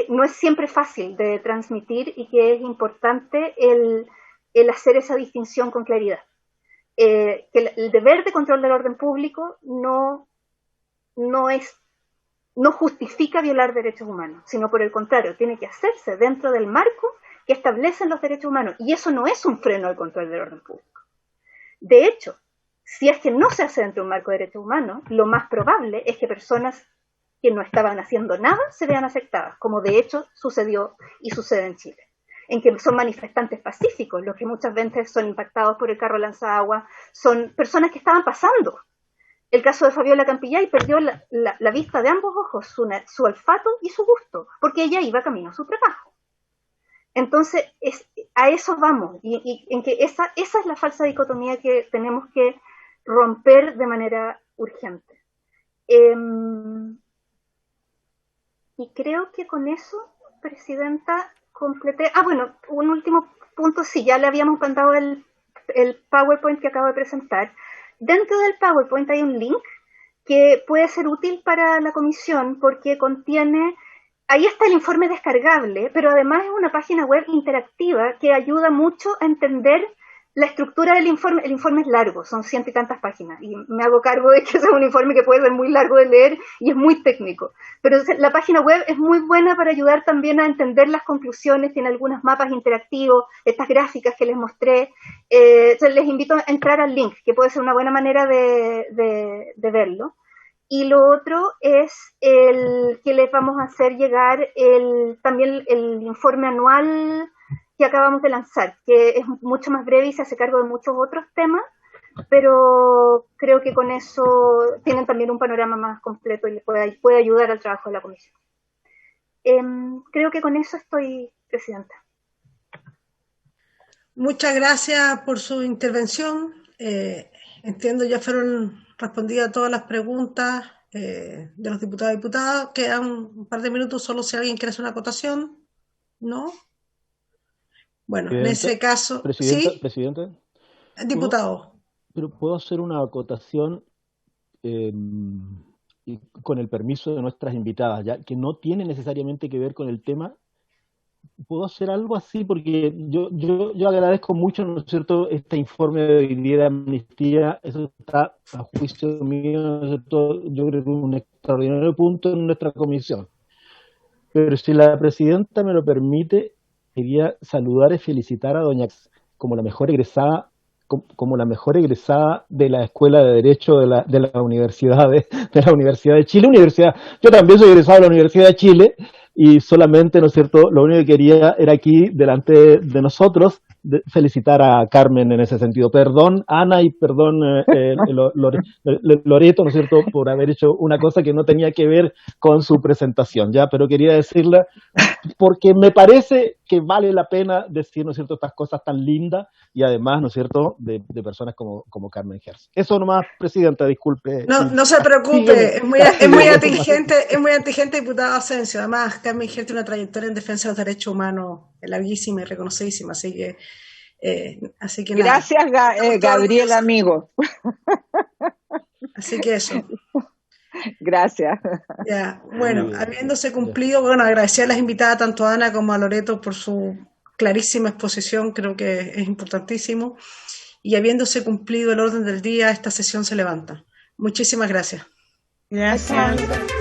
no es siempre fácil de transmitir y que es importante el hacer esa distinción con claridad. Que el deber de control del orden público no justifica violar derechos humanos, sino por el contrario, tiene que hacerse dentro del marco que establecen los derechos humanos, y eso no es un freno al control del orden público. De hecho, si es que no se hace dentro de un marco de derechos humanos, lo más probable es que personas que no estaban haciendo nada se vean afectadas, como de hecho sucedió y sucede en Chile, en que son manifestantes pacíficos, los que muchas veces son impactados por el carro lanzagua, son personas que estaban pasando. El caso de Fabiola Campillay perdió la vista de ambos ojos, su olfato y su gusto, porque ella iba camino a su trabajo. Entonces, a eso vamos, y en que esa es la falsa dicotomía que tenemos que romper de manera urgente. Y creo que con eso, Presidenta, completé. Bueno, un último punto, sí, ya le habíamos mandado el PowerPoint que acabo de presentar. Dentro del PowerPoint hay un link que puede ser útil para la comisión porque contiene, ahí está el informe descargable, pero además es una página web interactiva que ayuda mucho a entender la estructura del informe. El informe es largo, son 100 y tantas páginas, y me hago cargo de que es un informe que puede ser muy largo de leer y es muy técnico, pero la página web es muy buena para ayudar también a entender las conclusiones, tiene algunos mapas interactivos, estas gráficas que les mostré. Entonces les invito a entrar al link, que puede ser una buena manera de verlo. Y lo otro es el que les vamos a hacer llegar también el informe anual que acabamos de lanzar, que es mucho más breve y se hace cargo de muchos otros temas, pero creo que con eso tienen también un panorama más completo y les puede ayudar al trabajo de la comisión. Creo que con eso estoy, Presidenta. Muchas gracias por su intervención. Entiendo ya fueron respondidas todas las preguntas de los diputados y diputadas. Quedan un par de minutos solo si alguien quiere hacer una acotación. ¿No? Bueno, en ese caso... ¿Sí? Presidente. Diputado. Pero puedo hacer una acotación con el permiso de nuestras invitadas, ya que no tiene necesariamente que ver con el tema. ¿Puedo hacer algo así? Porque yo agradezco mucho, ¿no es cierto?, este informe de hoy día de Amnistía. Eso está a juicio mío, ¿no es cierto?, yo creo que es un extraordinario punto en nuestra comisión. Pero si la presidenta me lo permite, quería saludar y felicitar a doña como la mejor egresada de la Escuela de Derecho de la Universidad de Chile. Yo también soy egresado de la Universidad de Chile y solamente, ¿no es cierto?, lo único que quería era aquí, delante de nosotros, felicitar a Carmen en ese sentido. Perdón, Ana, y perdón, Loreto, ¿no es cierto?, por haber hecho una cosa que no tenía que ver con su presentación, ¿ya? Pero quería decirla porque me parece que vale la pena decir, ¿no es cierto?, estas cosas tan lindas y además, ¿no es cierto?, de personas como Carmen Gers. Eso nomás, Presidenta, disculpe. No se preocupe, es muy atingente, diputado Asensio. Además, Carmen Gers tiene una trayectoria en defensa de los derechos humanos larguísima y reconocidísima, así que gracias, Gabriel, amigo. Así que eso. Gracias. Ya, bueno, habiéndose cumplido, agradecer a las invitadas, tanto a Ana como a Loreto, por su clarísima exposición, creo que es importantísimo. Y habiéndose cumplido el orden del día, esta sesión se levanta. Muchísimas gracias. Gracias. Gracias.